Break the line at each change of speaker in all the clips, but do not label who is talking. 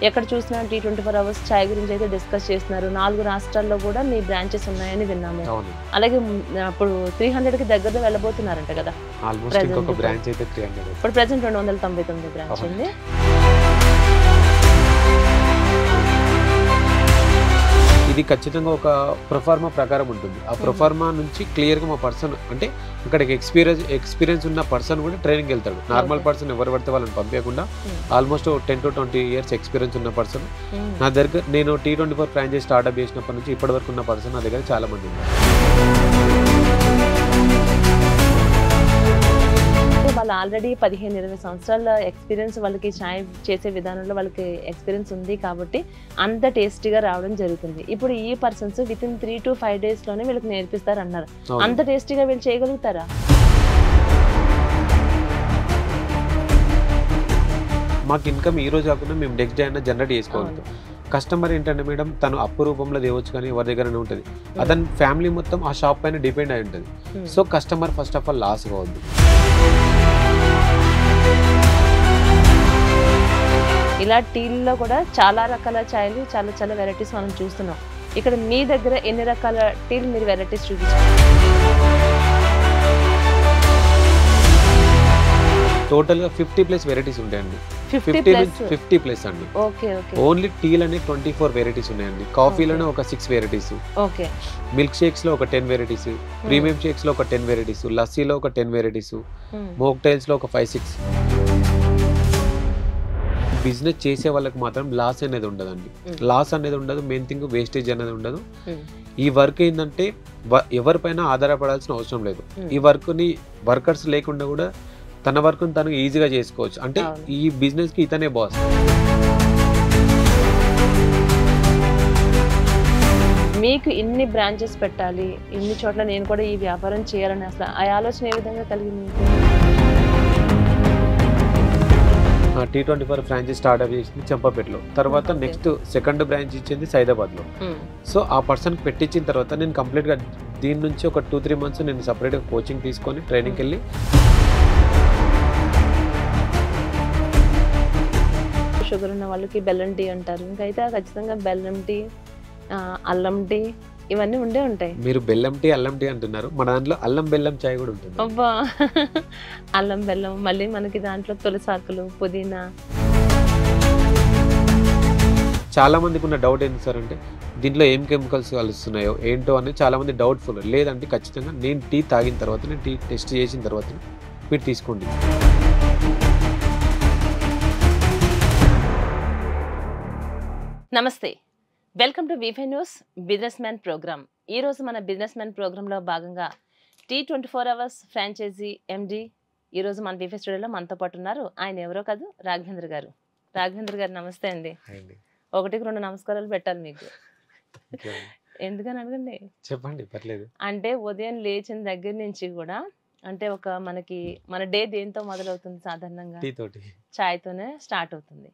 ఎక్కడ చూసినా T24 hours చాయ్ గురించి అయితే డిస్కస్ చేస్తున్నారు. 4 రాష్ట్రాల్లో కూడా మీ బ్రాంచెస్ ఉన్నాయని విన్నాము. అలాగే అప్పుడు 300కి దగ్గరలో వెళ్ళబోతున్నారంట కదా.
ఆల్మోస్ట్ ఇంకొక బ్రాంచ్ అయితే 300.
ఇప్పుడు ప్రెజెంట్ 299 బ్రాంచ్ ఉంది.
ఇది ఖచ్చితంగా ఒక ప్రొఫార్మా ప్రకారం ఉంటుంది. ఆ ప్రొఫార్మా నుంచి క్లియర్గా మా పర్సన్ అంటే ఇక్కడికి ఎక్స్పీరియన్స్ ఉన్న పర్సన్ కూడా ట్రైనింగ్ వెళ్తాడు. నార్మల్ పర్సన్ ఎవరు పడితే వాళ్ళని పంపించకుండా ఆల్మోస్ట్ 10 to 20 years ఎక్స్పీరియన్స్ ఉన్న పర్సన్ నా దగ్గర, నేను T24 ఫ్రాంచైజ్ స్టార్ట్అప్ చేసినప్పటి నుంచి ఇప్పటి వరకు ఉన్న పర్సన్ నా దగ్గర చాలా మంది ఉన్నారు.
వాళ్ళు ఆల్రెడీ 15-20 సంవత్సరాల ఎక్స్పీరియన్స్ వాళ్ళకి చాయ్ చేసే విధానంలో వాళ్ళకి ఎక్స్పీరియన్స్ ఉంది కాబట్టి అంత టేస్టీగా రావడం జరుగుతుంది. ఇప్పుడు ఈ persons with in 3 to 5 days లోనే వీళ్ళకి నేర్పిస్తారు అన్నారు. అంత టేస్టీగా వీళ్ళు చేయగలుగుతారా?
మాకు ఇన్కమ్ ఈ రోజు కాకుండా మేము నెక్స్ట్ డే అయినా జనరేట్ చేసుకోగలుగుతాం. కస్టమర్ ఏంటంటే మేడం తను అప్పు రూపంలో తేవచ్చు కానీ ఎవరి దగ్గరనే ఉంటుంది. అతని ఫ్యామిలీ మొత్తం ఆ షాప్ పైన డిపెండ్ అయి ఉంటుంది. So customer first of all loss కావద్దు.
ఇలా టీల్లో కూడా చాలా రకాల చాయ్లు, చాలా చాలా వెరైటీస్ మనం చూస్తున్నాం. ఇక్కడ మీ దగ్గర ఎన్ని రకాల టీలు మీరు వెరైటీస్ చూపించారు?
టోటల్గా 50+ వెరైటీస్ ఉంటాయండి. 50+ అండి. ఓన్లీ టీలోనే 24 వెరైటీస్ ఉన్నాయండి. కాఫీలోనే ఒక 6 వెరైటీస్, మిల్క్ షేక్స్ లో ఒక 10 వెరైటీస్, ప్రీమియం షేక్స్ లో ఒక 10 వెరైటీస్, లస్సీలో ఒక 10 వెరైటీస్, మోక్టైల్స్ లో ఒక 5-6. బిజినెస్ చేసే వాళ్ళకి మాత్రం లాస్ అనేది ఉండదండి. లాస్ అనేది ఉండదు. మెయిన్ థింగ్ వేస్టేజ్ అనేది ఉండదు. ఈ వర్క్ ఏంటంటే ఎవరిపైన ఆధారపడాల్సిన అవసరం లేదు. ఈ వర్క్ ని వర్కర్స్ లేకుండా కూడా తన వర్క్ తను ఈజీగా చేసుకోవచ్చు. అంటే ఈ బిజినెస్ కి ఇతనే బాస్.
మీకు ఇన్ని బ్రాంచెస్ పెట్టాలి, ఇన్ని చోట్ల నేను కూడా ఈ వ్యాపారం చేయాలని అసలు ఆ ఆలోచన ఏ విధంగా కలిగింది?
T24 ఫ్రాంచైజ్ స్టార్ట్అప్ చేసింది చంపాపేటలో. తర్వాత నెక్స్ట్ సెకండ్ బ్రాంచ్ ఇచ్చింది సైదాబాద్లో. సో ఆ పర్సన్ పెట్టించిన తర్వాత నేను కంప్లీట్గా దీని నుంచి ఒక 2-3 months నేను సపరేట్గా కోచింగ్ తీసుకొని ట్రైనింగ్కి వెళ్ళి
షుగర్ ఉన్న వాళ్ళకి బెల్లం టీ అంటారు. ఇంకైతే ఖచ్చితంగా బెల్లం టీ, అల్లం టీ ఇవన్నీ ఉండే ఉంటాయి.
మీరు బెల్లం టీ, అల్లం టీ అంటున్నారు. మన దాంట్లో అల్లం బెల్లం చాయ్ కూడా ఉంటుంది.
అబ్బా, అల్లం బెల్లం, మళ్ళీ మనకి దాంట్లో తులసాకులు, పుదీనా.
చాలా మందికి ఉన్న డౌట్ ఏంటి సార్ అంటే దీంట్లో ఏం కెమికల్స్ కలుస్తున్నాయో ఏంటో అని చాలా మంది డౌట్ఫుల్. లేదంటే ఖచ్చితంగా నేను టీ తాగిన తర్వాత, నేను టీ టెస్ట్ చేసిన తర్వాత మీరు తీసుకోండి.
నమస్తే, welcome to V5 news businessman programme. ఈరోజు మన బిజినెస్ మ్యాన్ ప్రోగ్రాంలో భాగంగా T24 అవర్స్ ఫ్రాంచైజీ ఎండి ఈరోజు మన V5 స్టూడియోలో మనతో పాటు ఉన్నారు. ఆయన ఎవరో కాదు, రాఘవేంద్ర గారు. రాఘవేంద్ర గారు నమస్తే అండి. 1-2 నమస్కారాలు పెట్టాలి మీకు. ఎందుకని అడగండి,
చెప్పండి, పర్లేదు.
అంటే ఉదయం లేచిన దగ్గర నుంచి కూడా అంటే ఒక మన డే దేంతో మొదలవుతుంది? సాధారణంగా చాయ్తోనే స్టార్ట్ అవుతుంది.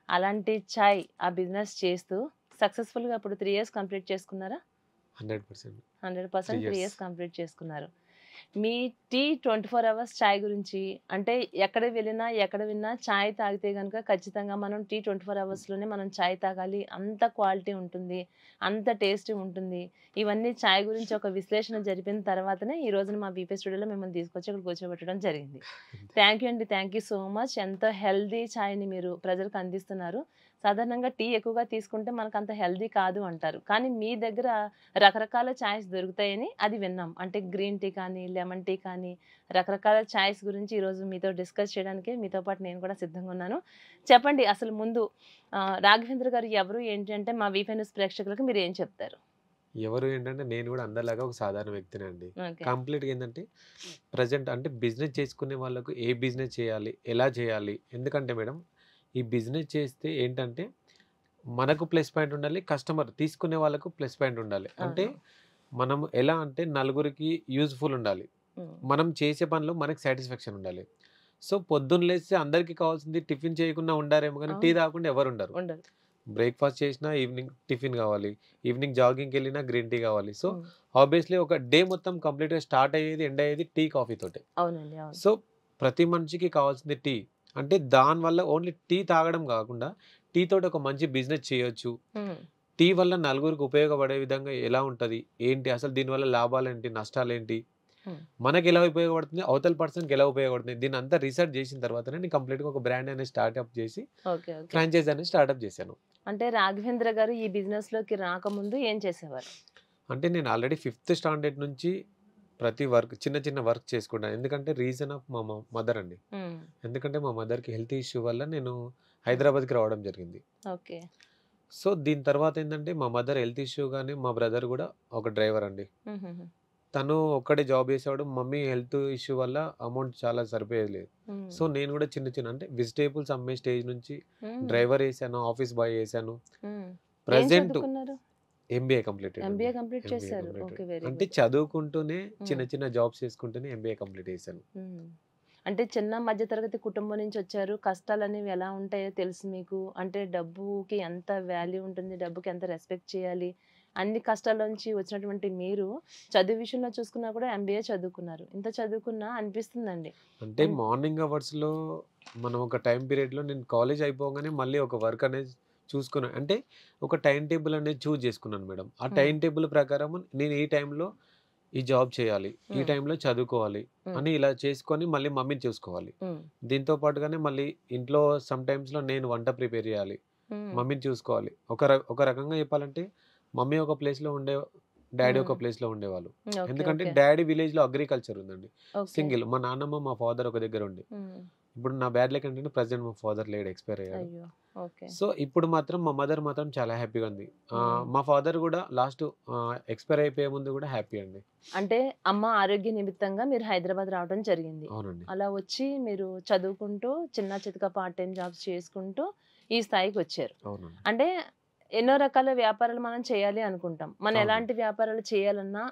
అలాంటి చాయ్ ఆ బిజినెస్ చేస్తూ సక్సెస్ఫుల్గా ఇప్పుడు 3 years కంప్లీట్ చేసుకున్నారా? 100% 3 years కంప్లీట్ చేసుకున్నారు. మీ T24 అవర్స్ చాయ్ గురించి అంటే ఎక్కడ వెళ్ళినా ఎక్కడ విన్నా చాయ్ తాగితే కనుక ఖచ్చితంగా మనం T24 అవర్స్లోనే మనం చాయ్ తాగాలి, అంత క్వాలిటీ ఉంటుంది, అంత టేస్టీ ఉంటుంది. ఇవన్నీ చాయ్ గురించి ఒక విశ్లేషణ జరిపిన తర్వాతనే ఈ రోజున మా V5 స్టూడియోలో మిమ్మల్ని తీసుకొచ్చి ఇక్కడ కూర్చోబెట్టడం జరిగింది. థ్యాంక్ యూ అండి, థ్యాంక్ యూ సో మచ్. ఎంతో హెల్దీ చాయ్ని మీరు ప్రజలకు అందిస్తున్నారు. సాధారణంగా టీ ఎక్కువగా తీసుకుంటే మనకు అంత హెల్దీ కాదు అంటారు, కానీ మీ దగ్గర రకరకాల చాయ్స్ దొరుకుతాయని అది విన్నాం. అంటే గ్రీన్ టీ కానీ, లెమన్ టీ కానీ, రకరకాల చాయ్స్ గురించి ఈరోజు మీతో డిస్కస్ చేయడానికి మీతో పాటు నేను కూడా సిద్ధంగా ఉన్నాను. చెప్పండి, అసలు ముందు రాఘవేంద్ర గారు ఎవరు ఏంటి అంటే మా V5 న్యూస్ ప్రేక్షకులకు మీరు ఏం చెప్తారు?
ఎవరు ఏంటంటే నేను కూడా అందరిలాగా ఒక సాధారణ వ్యక్తినే అండి. కంప్లీట్గా ఏంటంటే ప్రజెంట్ అంటే బిజినెస్ చేసుకునే వాళ్ళకు ఏ బిజినెస్ చేయాలి, ఎలా చేయాలి. ఎందుకంటే మేడం ఈ బిజినెస్ చేస్తే ఏంటంటే మనకు ప్లస్ పాయింట్ ఉండాలి, కస్టమర్ తీసుకునే వాళ్ళకు ప్లస్ పాయింట్ ఉండాలి. అంటే మనం ఎలా అంటే నలుగురికి యూజ్ఫుల్ ఉండాలి, మనం చేసే పనిలో మనకి సాటిస్ఫాక్షన్ ఉండాలి. సో పొద్దున్న లేస్తే అందరికీ కావాల్సింది టిఫిన్ చేయకుండా ఉండారేమో కానీ టీ తాగకుండా ఎవరు ఉండరు. బ్రేక్ఫాస్ట్ చేసినా ఈవినింగ్ టిఫిన్ కావాలి, ఈవినింగ్ జాగింగ్కి వెళ్ళినా గ్రీన్ టీ కావాలి. సో ఆబ్వియస్లీ ఒక డే మొత్తం కంప్లీట్గా స్టార్ట్ అయ్యేది ఎండ్ అయ్యేది టీ కాఫీ తోటే. సో ప్రతి మనిషికి కావాల్సింది టీ. అంటే దానివల్ల ఓన్లీ టీ తాగడం కాకుండా టీ తోటి ఒక మంచి బిజినెస్ చేయొచ్చు, టీ వల్ల నలుగురికి ఉపయోగపడే విధంగా ఎలా ఉంటది, ఏంటి అసలు దీనివల్ల లాభాలేంటి, నష్టాలేంటి, మనకి ఎలా ఉపయోగపడుతుంది, అవతల పర్సన్కి ఎలా ఉపయోగపడుతుంది, దీని అంతా రీసెర్చ్ చేసిన తర్వాతనే నేను కంప్లీట్గా ఒక బ్రాండ్ అనేది స్టార్ట్అప్ చేసి ఫ్రాంచైజ్ అనేది స్టార్ట్అప్ చేశాను.
అంటే రాఘవేంద్ర గారు ఈ బిజినెస్ లోకి రాకముందు ఏం చేసేవారు?
అంటే నేను ఆల్రెడీ 5th స్టాండర్డ్ నుంచి ప్రతి వర్క్ చిన్న చిన్న వర్క్ చేసుకుంటాను. ఎందుకంటే రీజన్ ఆఫ్ మా మదర్ అండి. ఎందుకంటే మా మదర్కి హెల్త్ ఇష్యూ వల్ల నేను హైదరాబాద్కి రావడం జరిగింది.
ఓకే.
సో దీని తర్వాత ఏంటంటే మా మదర్ హెల్త్ ఇష్యూ కానీ మా బ్రదర్ కూడా ఒక డ్రైవర్ అండి. తను ఒక్కడే జాబ్ చేసేవాడు. మమ్మీ హెల్త్ ఇష్యూ వల్ల అమౌంట్ చాలా సరిపోయేది. సో నేను కూడా చిన్న చిన్న అంటే వెజిటేబుల్స్ అమ్మే స్టేజ్ నుంచి డ్రైవర్ వేసాను, ఆఫీస్ బాయ్ వేసాను. ప్రెసెంట్ ఎంబీఏ కంప్లీట్
చేశారు.
అంటే చదువుకుంటూనే చిన్న చిన్న జాబ్స్ చేసుకుంటూనే ఎంబీఏ కంప్లీట్ చేశాను.
అంటే చిన్న మధ్య తరగతి కుటుంబం నుంచి వచ్చారు. కష్టాలు అనేవి ఎలా ఉంటాయో తెలుసు మీకు. అంటే డబ్బుకి ఎంత వాల్యూ ఉంటుంది, డబ్బుకి ఎంత రెస్పెక్ట్ చేయాలి, అన్ని కష్టాల నుంచి వచ్చినటువంటి మీరు చదువు విషయంలో చూసుకున్నా కూడా ఎంబీఏ చదువుకున్నారు. ఇంత చదువుకున్నా అనిపిస్తుందండి.
అంటే మార్నింగ్ అవర్స్ లో మనం ఒక టైం పీరియడ్ లో నేను కాలేజ్ అయిపోగానే మళ్ళీ ఒక వర్క్ అనేది చూసుకున్నాను. అంటే ఒక టైం టేబుల్ అనేది చూజ్ చేసుకున్నాను మేడం. ఆ టైం టేబుల్ ప్రకారం నేను ఈ టైంలో ఈ జాబ్ చేయాలి, ఈ టైంలో చదువుకోవాలి అని ఇలా చేసుకొని మళ్ళీ మమ్మీని చూసుకోవాలి. దీంతో పాటుగానే మళ్ళీ ఇంట్లో సమ్ టైమ్స్ లో నేను వంట ప్రిపేర్ చేయాలి, మమ్మీని చూసుకోవాలి. ఒక రకంగా చెప్పాలంటే మమ్మీ ఒక ప్లేస్ లో ఉండే, డాడీ ఒక ప్లేస్ లో ఉండేవాళ్ళు. ఎందుకంటే డాడీ విలేజ్ లో అగ్రికల్చర్ ఉందండి, సింగిల్. మా నాన్నమ్మ మా ఫాదర్ ఒక దగ్గర ఉండి. ఇప్పుడు నా బ్యాడ్ లక్ ఏంటంటే ప్రెసెంట్ మా ఫాదర్ లేడు, ఎక్స్పైర్ అయ్యాడు. సో ఇప్పుడు మాత్రం మా మదర్ మాత్రం చాలా హ్యాపీగా ఉంది. మా ఫాదర్ కూడా లాస్ట్ ఎక్స్పైర్ అయిపోయే ముందు కూడా హ్యాపీ అండి.
అంటే అమ్మ ఆరోగ్య నిమిత్తంగా మీరు హైదరాబాద్ రావడం జరిగింది.
అవునండి.
అలా వచ్చి మీరు చదువుకుంటూ చిన్న చితక పార్ట్ టైం జాబ్స్ చేసుకుంటూ ఈ స్థాయికి వచ్చారు. అంటే ఎన్నో రకాల వ్యాపారాలు మనం చేయాలి అనుకుంటాం. మనం ఎలాంటి వ్యాపారాలు చేయాలన్నా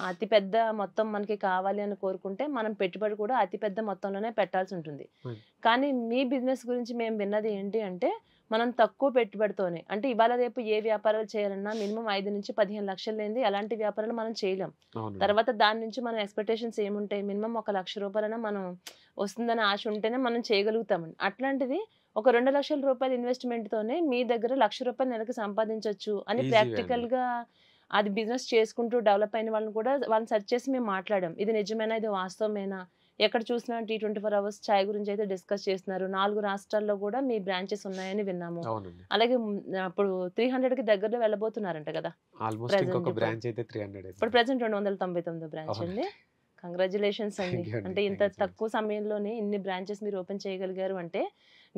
అతి పెద్ద మొత్తం మనకి కావాలి అని కోరుకుంటే మనం పెట్టుబడి కూడా అతి పెద్ద మొత్తంలోనే పెట్టాల్సి ఉంటుంది. కానీ మీ బిజినెస్ గురించి మేము విన్నది ఏంటి అంటే, మనం తక్కువ పెట్టుబడితోనే, అంటే ఇవాళ రేపు ఏ వ్యాపారాలు చేయాలన్నా మినిమం 5 నుంచి 15 లక్షలు లేనిది ఎలాంటి వ్యాపారాలు మనం చేయలేం. తర్వాత దాని నుంచి మన ఎక్స్పెక్టేషన్స్ ఏముంటాయి, మినిమం 1 లక్ష రూపాయలైనా మనం వస్తుందని ఆశ ఉంటేనే మనం చేయగలుగుతామండి. అట్లాంటిది ఒక 2 లక్షల రూపాయల ఇన్వెస్ట్మెంట్ తోనే మీ దగ్గర 1 లక్ష రూపాయలు నెలకి సంపాదించవచ్చు అని ప్రాక్టికల్ గా అది బిజినెస్ చేసుకుంటూ డెవలప్ అయిన వాళ్ళని కూడా వాళ్ళని సెర్చ్ చేసి మేము మాట్లాడాం. ఇది నిజమేనా, ఇది వాస్తవమేనా, ఎక్కడ చూసినా T24 అవర్స్ చాయ్ గురించి అయితే డిస్కస్ చేస్తున్నారు. 4 రాష్ట్రాల్లో కూడా మీ బ్రాంచెస్ ఉన్నాయని విన్నాము. అలాగే అప్పుడు 300కి దగ్గరలో వెళ్ళబోతున్నారంట కదా. ఇప్పుడు ప్రెసెంట్ 299 బ్రాంచ్ అండి. కంగ్రాచులేషన్స్ అండి. అంటే ఇంత తక్కువ సమయంలోనే ఇన్ని బ్రాంచెస్ మీరు ఓపెన్ చేయగలిగారు అంటే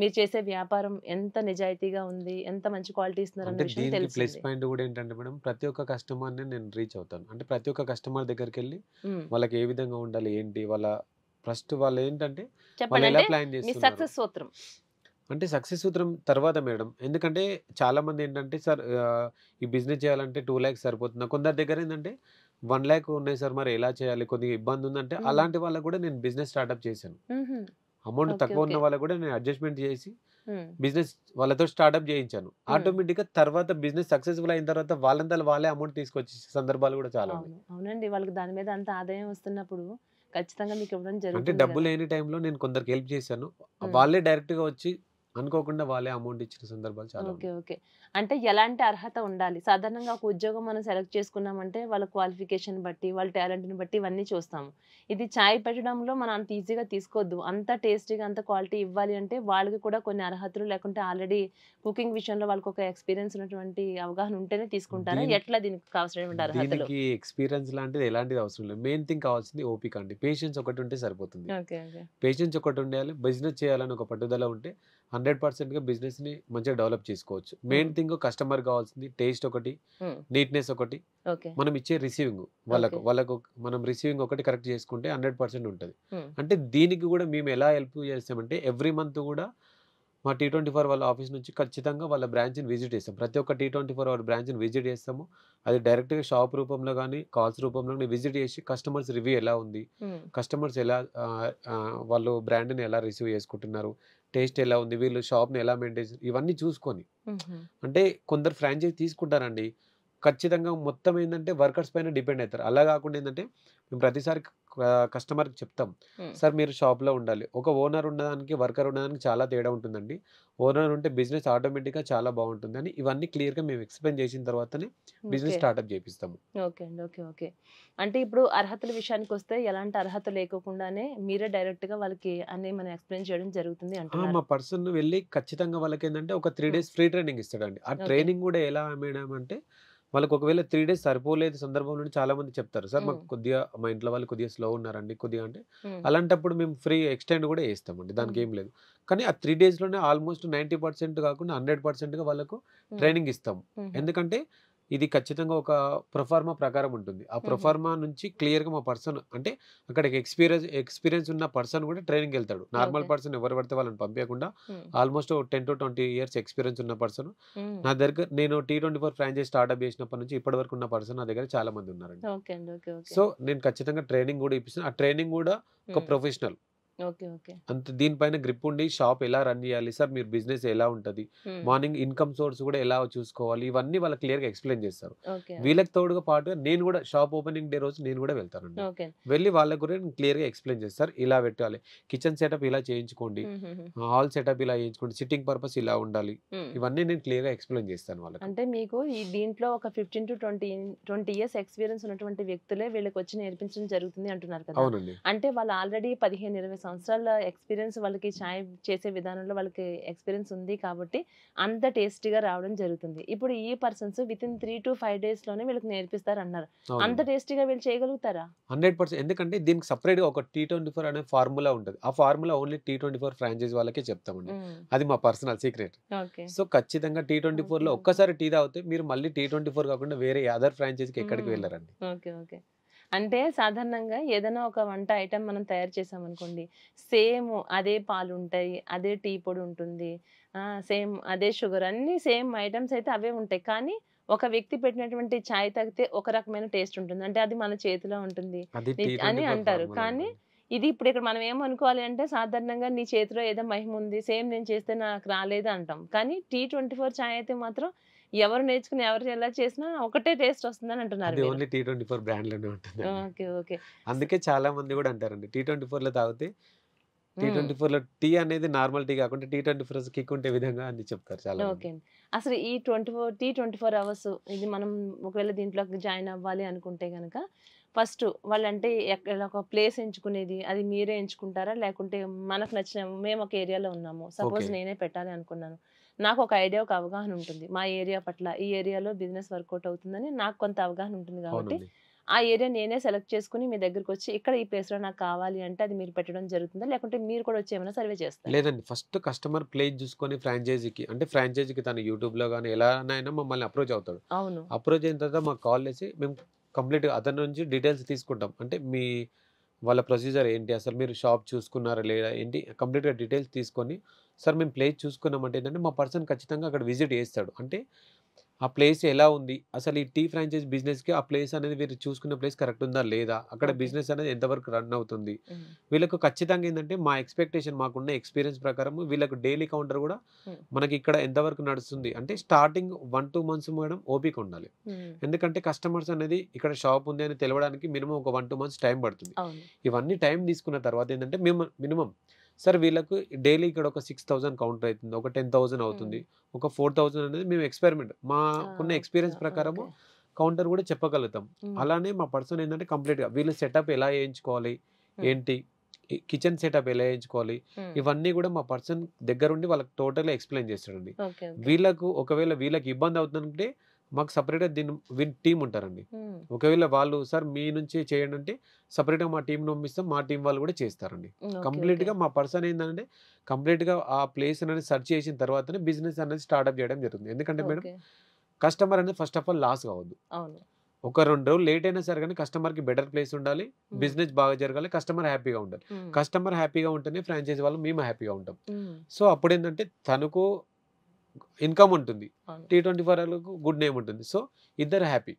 మీరు చేసే వ్యాపారం ఎంత నిజాయితీగా ఉంది, ఎంత మంచి క్వాలిటీ ఇస్తున్నారు అన్న విషయం తెలిసింది.
ప్లస్ పాయింట్ కూడా ఏంటంటే మేడం, ప్రతి ఒక్క కస్టమర్ ని నేను రీచ్ అవుతాను. అంటే ప్రతి ఒక్క కస్టమర్ దగ్గరికి వెళ్ళి వాళ్ళకి ఏ విధంగా ఉండాలి, ఏంటి వాళ్ళ ఫస్ట్ వాళ్ళు ఏంటంటే వాళ్ళు ఎలా ప్లాన్ చేస్తున్నారు,
సక్సెస్ సూత్రం
అంటే సక్సెస్ సూత్రం తర్వాత మేడం. ఎందుకంటే చాలా మంది ఏంటంటే సార్ ఈ బిజినెస్ చేయాలంటే 2 lakhs సరిపోతుంది. కొందరి దగ్గర ఏంటంటే 1 lakh ఉన్నాయి సార్, మరి ఎలా చేయాలి, కొద్దిగా ఇబ్బంది ఉందంటే అలాంటి వాళ్ళకు కూడా నేను బిజినెస్ స్టార్ట్అప్ చేశాను. అమౌంట్ తక్కువ ఉన్న వాళ్ళకు కూడా నేను అడ్జస్ట్మెంట్ చేసి బిజినెస్ వాళ్ళతో స్టార్ట్అప్ చేయించాను. ఆటోమేటిక్ గా తర్వాత బిజినెస్ సక్సెస్ఫుల్ అయిన తర్వాత వాళ్ళంతా వాళ్ళే అమౌంట్ తీసుకొచ్చే సందర్భాలు కూడా చాలా ఉన్నాయి.
అవునండి, వాళ్ళకి దాని మీద అంత ఆదాయం వస్తున్నప్పుడు ఖచ్చితంగా మీకు ఇవ్వడం జరుగుతుంది.
అంటే డబ్బు లేని టైంలో నేను కొందరికి హెల్ప్ చేశాను, వాళ్ళే డైరెక్ట్ గా వచ్చి అనుకోకుండా వాళ్ళే అమౌంట్ ఇచ్చిన సందర్భాలు చాలా.
ఓకే. అంటే ఎలాంటి అర్హత ఉండాలి? సాధారణంగా ఒక ఉద్యోగం మనం సెలెక్ట్ చేసుకున్నామంటే వాళ్ళ క్వాలిఫికేషన్ బట్టి, వాళ్ళ టాలెంట్ని బట్టి ఇవన్నీ చూస్తాము. ఇది చాయ్ పెట్టడంలో మనం అంత ఈజీగా తీసుకోవద్దు. అంత టేస్టీగా అంత క్వాలిటీ ఇవ్వాలి అంటే వాళ్ళకి కూడా కొన్ని అర్హతలు, లేకుంటే ఆల్రెడీ కుకింగ్ విషయంలో వాళ్ళకి ఒక ఎక్స్పీరియన్స్ ఉన్నటువంటి అవగాహన ఉంటేనే తీసుకుంటారా? ఎట్లా దీనికి కావాల్సినటువంటి అర్హతలు?
దీనికి ఎక్స్పీరియన్స్ లాంటిది ఎలాంటిది అవసరం లేదు. మెయిన్ థింగ్ కావాల్సింది ఓపిక అండి. పేషెన్స్ ఒకటి ఉంటే సరిపోతుంది. పేషెన్స్ ఒకటి ఉండాలి. బిజినెస్ చేయాలని ఒక పట్టుదల ఉంటే 100% బిజినెస్ ని మంచిగా డెవలప్ చేసుకోవచ్చు. మెయిన్ థింగ్ కస్టమర్ కావాల్సింది టేస్ట్ ఒకటి, నీట్నెస్ ఒకటి, మనం ఇచ్చే రిసీవింగ్ వాళ్ళకు మనం రిసీవింగ్ ఒకటి కరెక్ట్ చేసుకుంటే 100% ఉంటుంది. అంటే దీనికి కూడా మేము ఎలా హెల్ప్ చేస్తామంటే ఎవ్రీ మంత్ కూడా మా T24 వాళ్ళ ఆఫీస్ నుంచి ఖచ్చితంగా వాళ్ళ బ్రాంచ్ని విజిట్ చేస్తాం. ప్రతి ఒక్క T24 వాళ్ళ బ్రాంచ్ని విజిట్ చేస్తాము. అది డైరెక్ట్గా షాప్ రూపంలో కానీ కాల్స్ రూపంలో విజిట్ చేసి కస్టమర్స్ రివ్యూ ఎలా ఉంది, కస్టమర్స్ ఎలా వాళ్ళు బ్రాండ్ని ఎలా రిసీవ్ చేసుకుంటున్నారు, టేస్ట్ ఎలా ఉంది, వీళ్ళు షాప్ని ఎలా మెయింటైన్, ఇవన్నీ చూసుకొని. అంటే కొందరు ఫ్రాంచైజీ తీసుకుంటారండి, ఖచ్చితంగా మొత్తం ఏంటంటే వర్కర్స్ పైన డిపెండ్ అవుతారు. అలా కాకుండా ఏంటంటే మేము ప్రతిసారి కస్టమర్కి చెప్తాం, సార్ మీరు షాప్లో ఉండాలి. ఒక ఓనర్ ఉన్నదానికి వర్కర్ ఉన్నదానికి చాలా తేడా ఉంటుందండి. ఓనర్ ఉంటే బిజినెస్ ఆటోమేటిక్గా చాలా బాగుంటుందని ఇవన్నీ క్లియర్గా మేము ఎక్స్ప్లెయిన్ చేసిన తర్వాతనే బిజినెస్ స్టార్ట్అప్ చేపిస్తాము.
ఓకే అండి. ఓకే. ఓకే. అంటే ఇప్పుడు అర్హతల విషయానికి వస్తే ఎలాంటి అర్హత లేకోకుండానే మీరే డైరెక్ట్గా వాళ్ళకి అన్ని మనం ఎక్స్ప్లెయిన్ చేయడం జరుగుతుంది
మా
అంటున్నారు.
పర్సన్ వెళ్ళి ఖచ్చితంగా వాళ్ళకి ఏంటంటే ఒక 3 డేస్ ఫ్రీ ట్రైనింగ్ ఇస్తాడండి. ఆ
ఓకే.
ట్రైనింగ్ కూడా ఎలా మేడం అంటే వాళ్ళకి ఒకవేళ 3 డేస్ సరిపోలేదు సందర్భం నుండి చాలా మంది చెప్తారు, సార్ మాకు కొద్దిగా మా ఇంట్లో వాళ్ళు కొద్దిగా స్లో ఉన్నారండి కొద్దిగా అంటే, అలాంటప్పుడు మేము ఫ్రీ ఎక్స్టెండ్ కూడా చేస్తామండి. దానికి ఏం లేదు. కానీ ఆ 3 డేస్‌లోనే ఆల్మోస్ట్ 90% కాకుండా 100%గా వాళ్ళకు ట్రైనింగ్ ఇస్తాము. ఎందుకంటే ఇది ఖచ్చితంగా ఒక ప్రొఫార్మా ప్రకారం ఉంటుంది. ఆ ప్రొఫార్మా నుంచి క్లియర్‌గా మా పర్సన్ అంటే అక్కడికి ఎక్స్‌పీరియన్స్ ఉన్న పర్సన్ కూడా ట్రైనింగ్‌కెళ్తాడు. Normal
okay.
పర్సన్ ఎవరు పడితే వాళ్ళని పంపియకుండా ఆల్మోస్ట్ 10-20 ఇయర్స్ ఎక్స్‌పీరియన్స్ ఉన్న పర్సన్ నా దగ్గర, నేను T24 ఫ్రాంచైజ్ స్టార్ట్‌అప్ చేసినప్పటి నుంచి ఇప్పటి వరకు ఉన్న పర్సన్ నా దగ్గర చాలా మంది ఉన్నారండి.
ఓకే అండి. ఓకే. ఓకే.
సో, నేను ఖచ్చితంగా ట్రైనింగ్ కూడా ఇప్పిస్తాను. ఆ ట్రైనింగ్ కూడా ఒక ప్రొఫెషనల్.
ఓకే. ఓకే.
అంత దీనిపైన గ్రిప్ ఉండి షాప్ ఎలా రన్ చేయాలి సార్, మీరు బిజినెస్ ఎలా ఉంటది, మార్నింగ్ ఇన్‌కమ్ సోర్స్ కూడా ఎలా చూసుకోవాలి, ఇవన్నీ వాళ్ళకి క్లియర్‌గా ఎక్స్‌ప్లెయిన్ చేస్తారు.
ఓకే.
వీళ్ళకి తోడుగా పాటుగా నేను కూడా షాప్ ఓపెనింగ్ డే రోజు నేను కూడా వెళ్తానండి.
ఓకే.
వెళ్ళి వాళ్ళ గురించి క్లియర్‌గా ఎక్స్‌ప్లెయిన్ చేస్తారు. ఇలా పెట్టాలి, కిచెన్ సెటప్ ఇలా చేయించుకోండి, హాల్ సెటప్ ఇలా చేయించుకోండి, సిట్టింగ్ పర్పస్ ఇలా ఉండాలి. ఇవన్నీ నేను క్లియర్‌గా ఎక్స్‌ప్లెయిన్ చేస్తాను వాళ్ళకి.
అంటే మీకు ఈ దీంట్లో ఒక 15-20 ఇయర్స్ ఎక్స్‌పీరియన్స్ ఉన్నటువంటి వ్యక్తులే వీళ్ళకి వచ్చి నేర్పించడం జరుగుతుంది అంటున్నారు కదా!
అవునండి.
అంటే వాళ్ళు ఆల్రెడీ 15-20 సంవత్సరాల ఎక్స్‌పీరియన్స్ వాళ్ళకి చాయ్ చేసే విధానంలో వాళ్ళకి ఎక్స్‌పీరియన్స్ ఉంది కాబట్టి అంత టేస్టీగా రావడం జరుగుతుంది. ఇప్పుడు ఈ పర్సన్స్ వితిన్ 3-5 డేస్‌లోనే వీళ్ళకి నేర్పిస్తారన్నారు. అంత
అవునండి.
టేస్టీగా వీళ్ళు చేయగలుగుతారా?
100% ఎందుకంటే దీనికి సెపరేట్‌గా ఒక T24 అనే ఫార్ములా ఉంటది. ఆ ఫార్ములా ఓన్లీ T24 ఫ్రాంచైజ్ వాళ్ళకే చెప్తామండి. అది మా పర్సనల్ సీక్రెట్.
ఓకే.
సో, ఖచ్చితంగా T24లో ఒక్కసారి టీ తాగితే మీరు మళ్ళీ T24 కాకుండా వేరే అదర్ ఫ్రాంచైజ్‌కి ఎక్కడికి వెళ్ళరండి.
ఓకే. ఓకే. అంటే సాధారణంగా ఏదైనా ఒక వంట ఐటెమ్ మనం తయారు చేసామనుకోండి, సేమ్ అదే పాలుంటాయి, అదే టీ పొడి ఉంటుంది, సేమ్ అదే షుగర్ అన్నీ సేమ్ ఐటెమ్స్ అయితే అవే ఉంటాయి. కానీ ఒక వ్యక్తి పెట్టినటువంటి చాయ్ తాగితే ఒక రకమైన టేస్ట్ ఉంటుంది. అంటే అది మన చేతిలో ఉంటుంది
అది
అని
T24
అంటారు.
ఫార్ములా
కానీ
అండి.
ఇది ఇప్పుడు ఇక్కడ మనం ఏమనుకోవాలి అంటే సాధారణంగా నీ చేతిలో ఏదో మహిమ ఉంది. సేమ్ నేను చేస్తే నాకు రాలేదు అంటాం. కానీ T24 చాయ్ అయితే మాత్రం ఎవరు నేర్చుకుని ఎవరు ఎలా చేసినా ఒకటే టేస్ట్ వస్తుందని అంటున్నారు
అది
మీరు.
ఓన్లీ T24 బ్రాండ్‌లోనే ఉంటుందండి.
ఓకే. ఓకే.
అందుకే చాలా మంది కూడా అంటారండి, T24లో తాగితే
హ్మ్.
T24లో టీ అనేది నార్మల్ టీ కాకుండా T24 కిక్ ఉండే విధంగా అని చెప్తారు చాలా మంది.
ఓకే అండి. అసలు ఈ 24 అవర్స్ ఇది మనం ఒకవేళ దీంట్లోకి జాయిన్ అవ్వాలి అనుకుంటే గనక ఫస్ట్ వాళ్ళంటే ఎక్కడ ఒక ప్లేస్ ఎంచుకునేది అది మీరే ఎంచుకుంటారా? లేకుంటే మనకు నచ్చిన మేము ఒక ఏరియాలో ఉన్నాము. Suppose
okay.
నేనే పెట్టాలి అనుకున్నాను. నాకు ఒక ఐడియా, ఒక అవగాహన ఉంటుంది. మా ఏరియా పట్ల ఈ ఏరియాలో బిజినెస్ వర్కౌట్ అవుతుందని నాకు కొంత అవగాహన ఉంటుంది కాబట్టి
అవునండి.
ఆ ఏరియా నేనే సెలెక్ట్ చేసుకొని మీ దగ్గరకొచ్చి ఇక్కడ ఈ ప్లేస్‌లో నాకు కావాలి అంటే అది మీరు పెట్టడం జరుగుతుందా? లేకుంటే మీరు కూడా వచ్చి ఏమైనా సర్వే చేస్తారా?
లేదండి. ఫస్ట్ కస్టమర్ ప్లేస్ చూసుకొని ఫ్రాంచైజీకి అంటే ఫ్రాంచైజీకి తను యూట్యూబ్‌లో గాని ఎలానైనా మమ్మల్ని అప్రోచ్ అవుతాడు.
అవును.
అప్రోచ్ అయిన తర్వాత మాకు కాల్ చేసి మేము కంప్లీట్‌గా అతని నుంచి డీటెయిల్స్ తీసుకుంటాం. అంటే వాళ్ళ ప్రొసీజర్ ఏంటి? అసలు మీరు షాప్ చూసుకున్నారా లేదా? ఏంటి? కంప్లీట్‌గా డీటెయిల్స్ తీసుకొని, సార్ మేము ప్లేస్ చూసుకున్నామంటే ఏంటంటే మా పర్సన్ ఖచ్చితంగా అక్కడ విజిట్ చేస్తాడు. అంటే ఆ ప్లేస్ ఎలా ఉంది? అసలు ఈ టీ ఫ్రాంచైజ్ బిజినెస్‌కి ఆ ప్లేస్ అనేది మీరు చూసుకున్న ప్లేస్ కరెక్ట్ ఉందా? లేదా? అక్కడ
ఓకే.
బిజినెస్ అనేది ఎంతవరకు రన్ అవుతుంది?
హ్మ్.
వీళ్ళకు ఖచ్చితంగా ఏందంటే మా ఎక్స్‌పెక్టేషన్ మాకున్న ఎక్స్‌పీరియన్స్ ప్రకారం వీళ్ళకు డైలీ కౌంటర్ గూడా
హ్మ్.
మనకి ఇక్కడ ఎంతవరకు నడుస్తుంది? అంటే స్టార్టింగ్ 1-2 మంత్స్ మేడం ఓపిక ఉండాలి.
హ్మ్.
ఎందుకంటే కస్టమర్స్ అనేది ఇక్కడ షాప్ ఉంది అని తెలవడానికి మినిమమ్ ఒక 1-2 మంత్స్ టైం పడుతుంది.
అవును.
ఇవన్నీ టైం తీసుకున్న తర్వాత ఏందంటే మినిమమ్ సార్ వీళ్ళకు డైలీ ఇక్కడ ఒక 6,000 కౌంటర్ అయితుంది. ఒక 10,000 అవుతుంది.
హ్మ్.
ఒక 4,000 అనేది మేము ఎక్స్‌పెరిమెంట్ మాకున్న
ఓకే.
ఎక్స్‌పీరియన్స్ ప్రకారము
ఓకే.
కౌంటర్ గూడా చెప్పగలుగుతాం.
హ్మ్.
అలానే మా పర్సన్ ఏందంటే కంప్లీట్‌గా వీళ్ళు సెటప్ ఎలా ఏయించుకోవాలి?
హ్మ్.
ఏంటి? కిచెన్ సెటప్ ఎలా ఏయించుకోవాలి?
హ్మ్.
ఇవన్నీ గూడా మా పర్సన్ దగ్గరుండి వాళ్ళకి టోటల్‌గా ఎక్స్‌ప్లెయిన్ చేస్తాడండి.
ఓకే. ఓకే.
ఒకవేళ వీళ్ళకి ఇబ్బంది అవుతుందంటే మాకు సెపరేట్‌గా టీమ్ ఉంటారండి.
హ్మ్.
ఒకవేళ వాళ్ళు సార్ మీ నుంచి చేయండి అంటే సెపరేట్‌గా మా టీమ్‌ని పంపిస్తాం. మా టీమ్ వాళ్ళు కూడా చేస్తారండి.
ఓకే. ఓకే.
కంప్లీట్‌గా మా పర్సన్ ఏందంటే కంప్లీట్‌గా ఆ ప్లేస్ అనేది సెర్చ్ చేసిన తర్వాతనే బిజినెస్ అనేది స్టార్ట్‌అప్ చేయడం జరుగుతుంది. ఎందుకంటే మేడం
ఓకే.
కస్టమర్ అనేది ఫస్ట్ ఆఫ్ ఆల్ లాస్ కావద్దు.
అవును.
ఒక 2 రోజులు లేట్ అయినా సరే గానీ కస్టమర్‌కి బెటర్ ప్లేస్ ఉండాలి.
హ్మ్.
బిజినెస్ బాగా జరగాలి. కస్టమర్ హ్యాపీగా ఉండాలి.
హ్మ్.
కస్టమర్ హ్యాపీగా ఉంటేనే ఫ్రాంచైజీ వాళ్ళు మేము హ్యాపీగా ఉంటాం.
హ్మ్.
సో, అప్పుడేందంటే తనకు ఇన్‌కమ్ ఉంటుంది.
అవును.
T24 గుడ్ నేమ్ ఉంటుంది. సో, ఇద్దరు హ్యాపీ.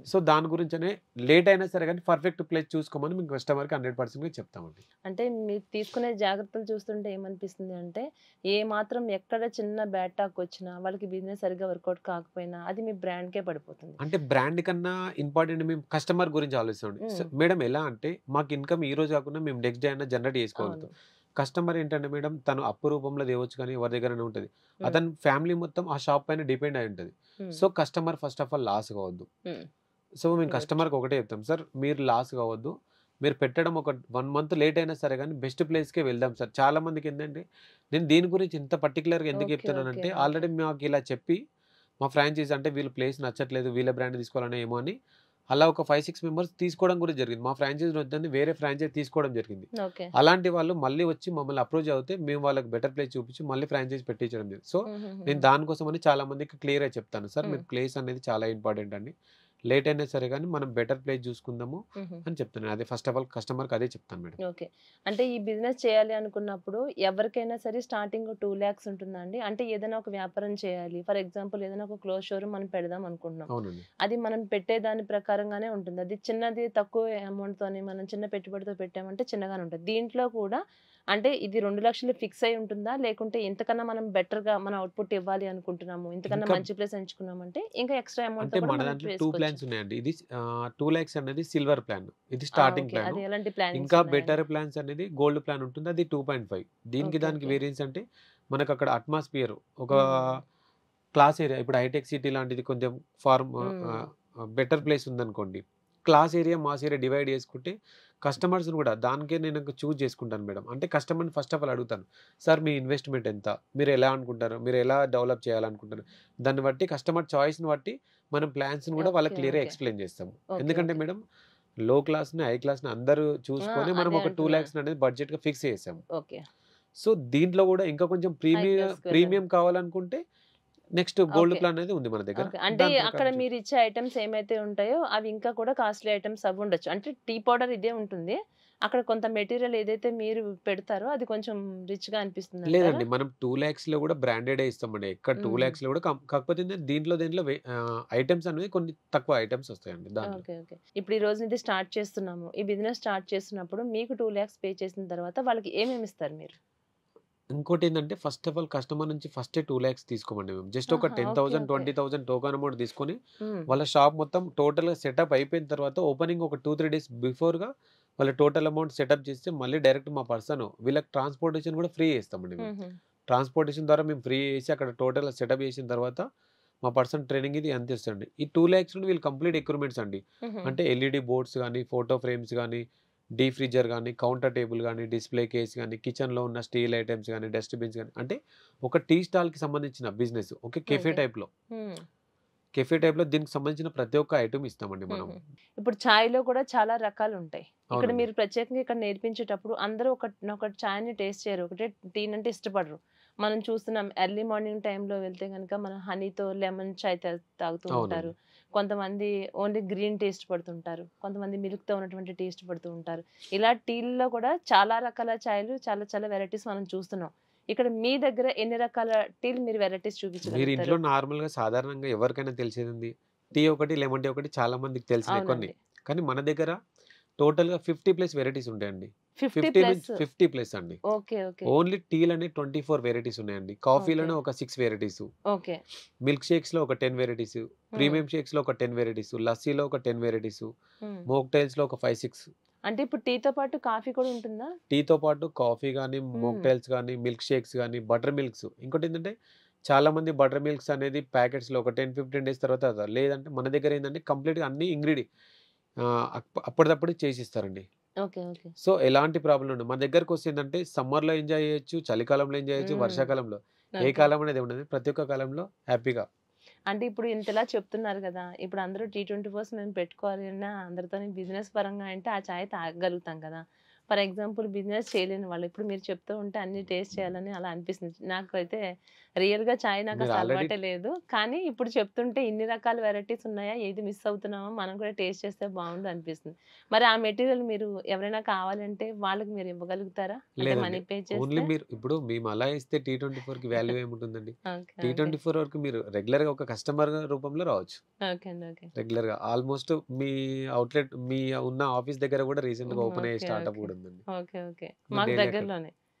సో దాని గురించనే లేట్ అయినా సరే కానీ పర్ఫెక్ట్ ప్లేస్ చూసుకోమని మీకు కస్టమర్కి 100% చెప్తామండి.
అంటే మీరు తీసుకునే జాగ్రత్తలు చూస్తుంటే ఏమనిపిస్తుంది అంటే, ఏ మాత్రం ఎక్కడ చిన్న బ్యాడ్ టాక్ వచ్చినా, వాళ్ళకి బిజినెస్ సరిగ్గా వర్కౌట్ కాకపోయినా, అది మీ బ్రాండ్‌కే పడిపోతుంది.
అంటే బ్రాండ్ కన్నా ఇంపార్టెంట్ మేము కస్టమర్ గురించి ఆలోచిస్తామండి. మేడం ఎలా అంటే మాకు ఇన్‌కమ్ ఈ రోజు కాకుండా మేము నెక్స్ట్ డే అయినా జనరేట్ చేసుకోగలుగుతాం. కస్టమర్ ఏంటంటే మేడం తను అప్పు రూపంలో తేవచ్చు కానీ ఎవరి దగ్గరైనా ఉంటది. అతని ఫ్యామిలీ మొత్తం ఆ షాప్ పైన డిపెండ్ అయి ఉంటది. So customer first of all loss కావద్దు. సో మేము కస్టమర్‌కి ఒకటే చెప్తాం సార్ మీరు లాస్ కావద్దు. మీరు పెట్టడం ఒక 1 మంత్ లేట్ అయినా సరే కానీ బెస్ట్ ప్లేస్‌కే వెళ్దాం సార్. చాలా మందికి ఏందంటే నేను దీని గురించి ఇంత పర్టిక్యులర్‌గా ఎందుకు చెప్తున్నానంటే ఆల్రెడీ మాకు ఇలా చెప్పి మా ఫ్రాంచైజీ అంటే వీళ్ళ ప్లేస్ నచ్చట్లేదు వీళ్ళ బ్రాండ్ తీసుకోవాలనే ఏమో అని అలా ఒక 5, 6 మెంబర్స్ తీసుకోవడం కూడా జరిగింది. మా ఫ్రాంచైజీ వద్దని వేరే ఫ్రాంచైజీ తీసుకోవడం జరిగింది. అలాంటి వాళ్ళు మళ్ళీ వచ్చి మమ్మల్ని అప్రోచ్ అవుతే మేము వాళ్ళకి బెటర్ ప్లేస్ చూపించి మళ్ళీ ఫ్రాంచైజీ పెట్టించడం జరిగింది. సో నేను దానికోసమని చాలా మందికి క్లియర్‌గా చెప్తాను సార్ మీరు ప్లేస్ అనేది చాలా ఇంపార్టెంట్ అండి. లేట్ అయినా సరే కానీ మనం బెటర్ ప్లేస్ చూసుకుందాము అని చెప్తాను. అదే ఫస్ట్ ఆఫ్ ఆల్ కస్టమర్‌కి అదే చెప్తాను మేడం.
ఓకే. అంటే ఈ బిజినెస్ చేయాలి అనుకున్నప్పుడు ఎవరికైనా సరే స్టార్టింగ్ 2 లాక్స్ ఉంటుందా అండి? అంటే ఏదైనా ఒక వ్యాపారం చేయాలి. ఫర్ ఎగ్జాంపుల్ ఏదైనా ఒక క్లోత్ షోరూమ్ మనం పెడదాం అనుకుంటున్నాం.
అవునండి.
అది మనం పెట్టే దాని ప్రకారంగానే ఉంటుంది. అది చిన్నది తక్కువ అమౌంట్‌తోని మనం చిన్న పెట్టుబడితో పెట్టామంటే చిన్నగానే ఉంటది. దీంట్లో కూడా అంటే ఇది 2 లక్షలు ఫిక్స్ అయి ఉంటుందా? లేకుంటే ఇంతకన్నా మనం బెటర్‌గా మన అవుట్‌పుట్ ఇవ్వాలి అనుకుంటున్నాము. ఇంతకన్నా
ఇంకా
మంచి ప్లేస్ ఎంచుకున్నామంటే ఇంకా ఎక్స్‌ట్రా
అంటే
అమౌంట్‌తో కూడా
మన
మనం
దాంట్లో 2
చేసుకోవచ్చు.
ప్లాన్స్ ఉన్నాయండి. ఇది 2 లాక్స్ అనేది సిల్వర్ ప్లాన్. ఇది స్టార్టింగ్
ఓకే.
ప్లాన్.
అది ఎలాంటి ప్లానింగ్స్
ఇంకా
ఉన్నాయండి?
బెటర్ ప్లాన్స్ అనేది గోల్డ్ ప్లాన్ ఉంటుంది. అది 2.5. దీనికి
ఓకే.
దానికి
ఓకే.
వేరియన్స్ అంటే మనకు అక్కడ అట్మాస్ఫియర్ ఒక
హ్మ్.
క్లాస్ ఏరియా ఇప్పుడు హైటెక్ సిటీ లాంటిది కొంచెం ఫార్మ్
హ్మ్.
బెటర్ ప్లేస్ ఉందనుకోండి. Class area, mass area divide చేసుకుంటే కస్టమర్స్‌ని కూడా దానికే నేను చూజ్ చేసుకుంటాను మేడం. అంటే కస్టమర్‌ని ఫస్ట్ ఆఫ్ ఆల్ అడుగుతాను. సార్ మీ ఇన్వెస్ట్‌మెంట్ ఎంత? మీరు ఎలా అనుకుంటారు? మీరు ఎలా డెవలప్ చేయాలనుకుంటారు? దాన్ని బట్టి కస్టమర్ చాయిస్‌ని బట్టి మనం ప్లాన్స్‌ని కూడా వాళ్ళకి
ఓకే.
క్లియర్‌గా
ఓకే.
ఎక్స్‌ప్లెయిన్ చేస్తాము.
ఓకే.
ఎందుకంటే
ఓకే.
మేడం లో క్లాస్‌ని, హై క్లాస్‌ని అందరూ చూసుకొని మనం
అదే
ఒక 2
అంటున్నా.
లాక్స్ అనేది బడ్జెట్‌గా ఫిక్స్ చేసాము.
ఓకే.
సో, దీంట్లో కూడా ఇంకా కొంచెం
హై క్లాస్‌కి వెళ్ళాలి.
ప్రీమియం కావాలనుకుంటే నెక్స్ట్ గోల్డ్
ఓకే.
ప్లాన్ అనేది ఉంది మన దగ్గర.
ఓకే. అంటే
దాని
అక్కడ
ప్రకారం
మీరిచ్చే ఐటెమ్స్ ఏమైతే ఉంటాయో అవి ఇంకా కూడా కాస్ట్‌లీ ఐటెమ్స్ అవ్వుండొచ్చు. అంటే టీ పౌడర్ ఇదే ఉంటుంది. అక్కడ కొంత మెటీరియల్ ఏదైతే మీరు పెడతారో అది కొంచెం రిచ్‌గా అనిపిస్తుందంటారా?
లేదండి. మనం 2 లాక్స్‌లో కూడా బ్రాండెడే ఇస్తామండి. ఎక్కడ 2
హుహు.
లాక్స్‌లో కూడా కాకపోతే ఏంటంటే దీంట్లో ఐటెమ్స్ అనేవి కొన్ని తక్కువ ఐటెమ్స్ వస్తాయండి దాంట్లో.
ఓకే. ఓకే. ఇప్పుడు ఈ రోజు ఇది స్టార్ట్ చేస్తున్నాము. ఈ బిజినెస్ స్టార్ట్ చేస్తున్నప్పుడు మీకు 2 లాక్స్ పే చేసిన తర్వాత వాళ్ళకి ఏమేమి ఇస్తారు మీరు?
ఇంకోటేందంటే ఫస్ట్ ఆఫ్ ఆల్ కస్టమర్ నుంచి ఫస్టే 2 లాక్స్ తీసుకోమండి మేము. జస్ట్ ఒక
ఆహా! ఓకే.
10,000,
ఓకే.
20,000 టోకెన్ అమౌంట్ తీసుకొని
హ్మ్.
వాళ్ళ షాప్ మొత్తం టోటల్‌గా సెటప్ అయిపోయిన తర్వాత ఓపెనింగ్ ఒక 2, 3 డేస్ బిఫోర్‌గా వాళ్ళ టోటల్ అమౌంట్ సెటప్ చేస్తే మళ్ళీ డైరెక్ట్ మా పర్సన్ వీళ్ళకి ట్రాన్స్‌పోర్టేషన్ కూడా ఫ్రీ చేస్తామండి మేము.
హుహు.
ట్రాన్స్‌పోర్టేషన్ ద్వారా మేము ఫ్రీ చేసి అక్కడ టోటల్‌గా సెటప్ చేసిన తర్వాత మా పర్సన్ ట్రైనింగ్ ఇది అంత ఇస్తాడండి. ఈ 2 లాక్స్ నుండి వీళ్ళు కంప్లీట్ ఎక్విప్‌మెంట్స్ అండి.
హుహు.
అంటే ఎల్ఈడీ బోర్డ్స్ గానీ, ఫోటో ఫ్రేమ్స్ గానీ, డీప్ ఫ్రీజర్ గానీ, కౌంటర్ టేబుల్ గానీ, డిస్‌ప్లే కేస్ గానీ, కిచెన్‌లో ఉన్న స్టీల్ ఐటెమ్స్ గానీ, డస్ట్ బిన్స్ గానీ, అంటే ఒక టీ స్టాల్‌కి సంబంధించిన బిజినెస్. ఓకే.
ఓకే. హ్మ్.
కెఫే టైప్‌లో దీనికి సంబంధించిన ప్రతి ఒక్క ఐటెమ్ ఇస్తామండి మనం.
హుహు. ఇప్పుడు చాయ్‌లో కూడా చాలా రకాలుంటాయి. ఇక్కడ
అవునండి.
మీరు ప్రత్యేకంగా ఇక్కడ నేర్పించేటప్పుడు అందరూ ఒక చాయ్‌ని టేస్ట్ చేయరు. ఒకటే టీనంటే ఇష్టపడరు. మనం చూస్తున్నాం ఎర్లీ మార్నింగ్ టైమ్‌లో వెళ్తే గనక మన హనీతో లెమన్ చాయ్ తాగుతూ ఉంటారు.
అవునండి.
కొంతమంది ఓన్లీ గ్రీన్ టీ ఇష్టపడుతుంటారు. కొంతమంది మిల్క్‌తో ఉన్నటువంటి టీ ఇష్టపడుతూ ఉంటారు. ఇలా టీల్లో కూడా చాలా రకాల చాయ్‌లు చాలా చాలా వెరైటీస్ మనం చూస్తున్నాం. ఇక్కడ మీ దగ్గర ఎన్ని రకాల టీలు మీరు వెరైటీస్
మీరు ఇంట్లో
చూపించగలుగుతారు?
నార్మల్‌గా సాధారణంగా ఎవరికైనా తెలిసేదుంది. టీ ఒకటి, లెమన్ టీ ఒకటి చాలా మందికి తెలిసినయి కొన్ని.
అవునండి.
కానీ మన దగ్గర టోటల్‌గా 50 ప్లస్ వెరైటీస్ ఉంటాయండి.
50
50 నుంచి
ప్లస్.
50 ప్లస్ అండి.
ఓకే. ఓకే.
ఓన్లీ టీలనే 24 వెరైటీస్ ఉన్నాయండి.
ఓకే.
కాఫీలోనే ఒక 6 వెరైటీసు.
ఓకే.
మిల్క్ షేక్స్‌లో ఒక 10 వెరైటీసు.
హ్మ్.
ప్రీమియం షేక్స్‌లో ఒక 10 వెరైటీసు. లస్సీలో ఒక 10 వెరైటీసు.
హ్మ్.
మోక్‌టైల్స్‌లో ఒక 5, 6.
అంటే ఇప్పుడు టీతో పాటు కాఫీ కూడా ఉంటుందా?
టీతో పాటు కాఫీ గానీ,
హ్మ్.
మోక్‌టైల్స్ గానీ, మిల్క్ షేక్స్ గానీ, బటర్ మిల్క్స్. ఇంకోటేంటంటే చాలామంది బటర్ మిల్క్స్ అనేది ప్యాకెట్స్‌లో ఒక 10, 15 డేస్ తర్వాత లేదంటే మన దగ్గర ఏందంటే కంప్లీట్‌గా అన్ని అప్పటిదప్పుడే చేసిస్తారండి.
ఓకే. ఓకే.
సో, ఎలాంటి ప్రాబ్లమ్ ఉండదు. మన దగ్గరకొస్తే ఏందంటే సమ్మర్‌లో ఎంజాయ్ చేయొచ్చు, చలికాలంలో ఎంజాయ్ చేయొచ్చు,
హ్మ్.
వర్షాకాలంలో. ఏ
ఓకే.
కాలం అనేది ఉండదు. ప్రతి ఒక్క కాలంలో హ్యాపీగా.
అంటే ఇప్పుడు ఇంతలా చెప్తున్నారు గదా! ఇప్పుడు అందరూ టీ 24 మేము పెట్టుకోవాలి అన్నా అందరితోని బిజినెస్ పరంగా అంటే ఆ చాయ్ తాగగలుగుతాం కదా! ఫర్ ఎగ్జాంపుల్ బిజినెస్ చేయలేని వాళ్ళు ఇప్పుడు మీరు చెప్తూ ఉంటే అన్ని టేస్ట్ చేయాలని అలా అనిపిస్తుంది. నాకైతే రియల్‌గా చాయ్ నాకు
మీరు
అసలు
ఆల్రెడీ
అలవాటే లేదు. కానీ ఇప్పుడు చెప్తుంటే ఇన్ని రకాల వెరైటీస్ ఉన్నాయా? ఏది మిస్ అవుతున్నామో మనం కూడా టేస్ట్ చేస్తే బావుండు అనిపిస్తుంది. మరి ఆ మెటీరియల్ మీరు ఎవరైనా కావాలంటే వాళ్ళకి మీరు ఇవ్వగలుగుతారా? అంటే
లేదండి.
మనీ పే
ఓన్లీ
చేస్తే?
మీరు ఇప్పుడు మేము అలా ఇస్తే టీ24కి వాల్యూ ఏముంటుందండి?
ఓకే. ఓకే.
టీ24 వరకు మీరు రెగ్యులర్‌గా ఒక కస్టమర్ రూపంలో రావచ్చు.
ఓకే అండి. ఓకే.
రెగ్యులర్‌గా ఆల్‌మోస్ట్ మీ అవుట్‌లెట్ మీ ఉన్న ఆఫీస్ దగ్గర కూడా రీసెంట్‌గా ఓపెన్ అయ్యే
ఓకే.
Startup
okay.
కూడా ఉందండి.
ఓకే. ఓకే.
మీరు
మాకు
డైలీ అక్కడ
దగ్గరలోనే.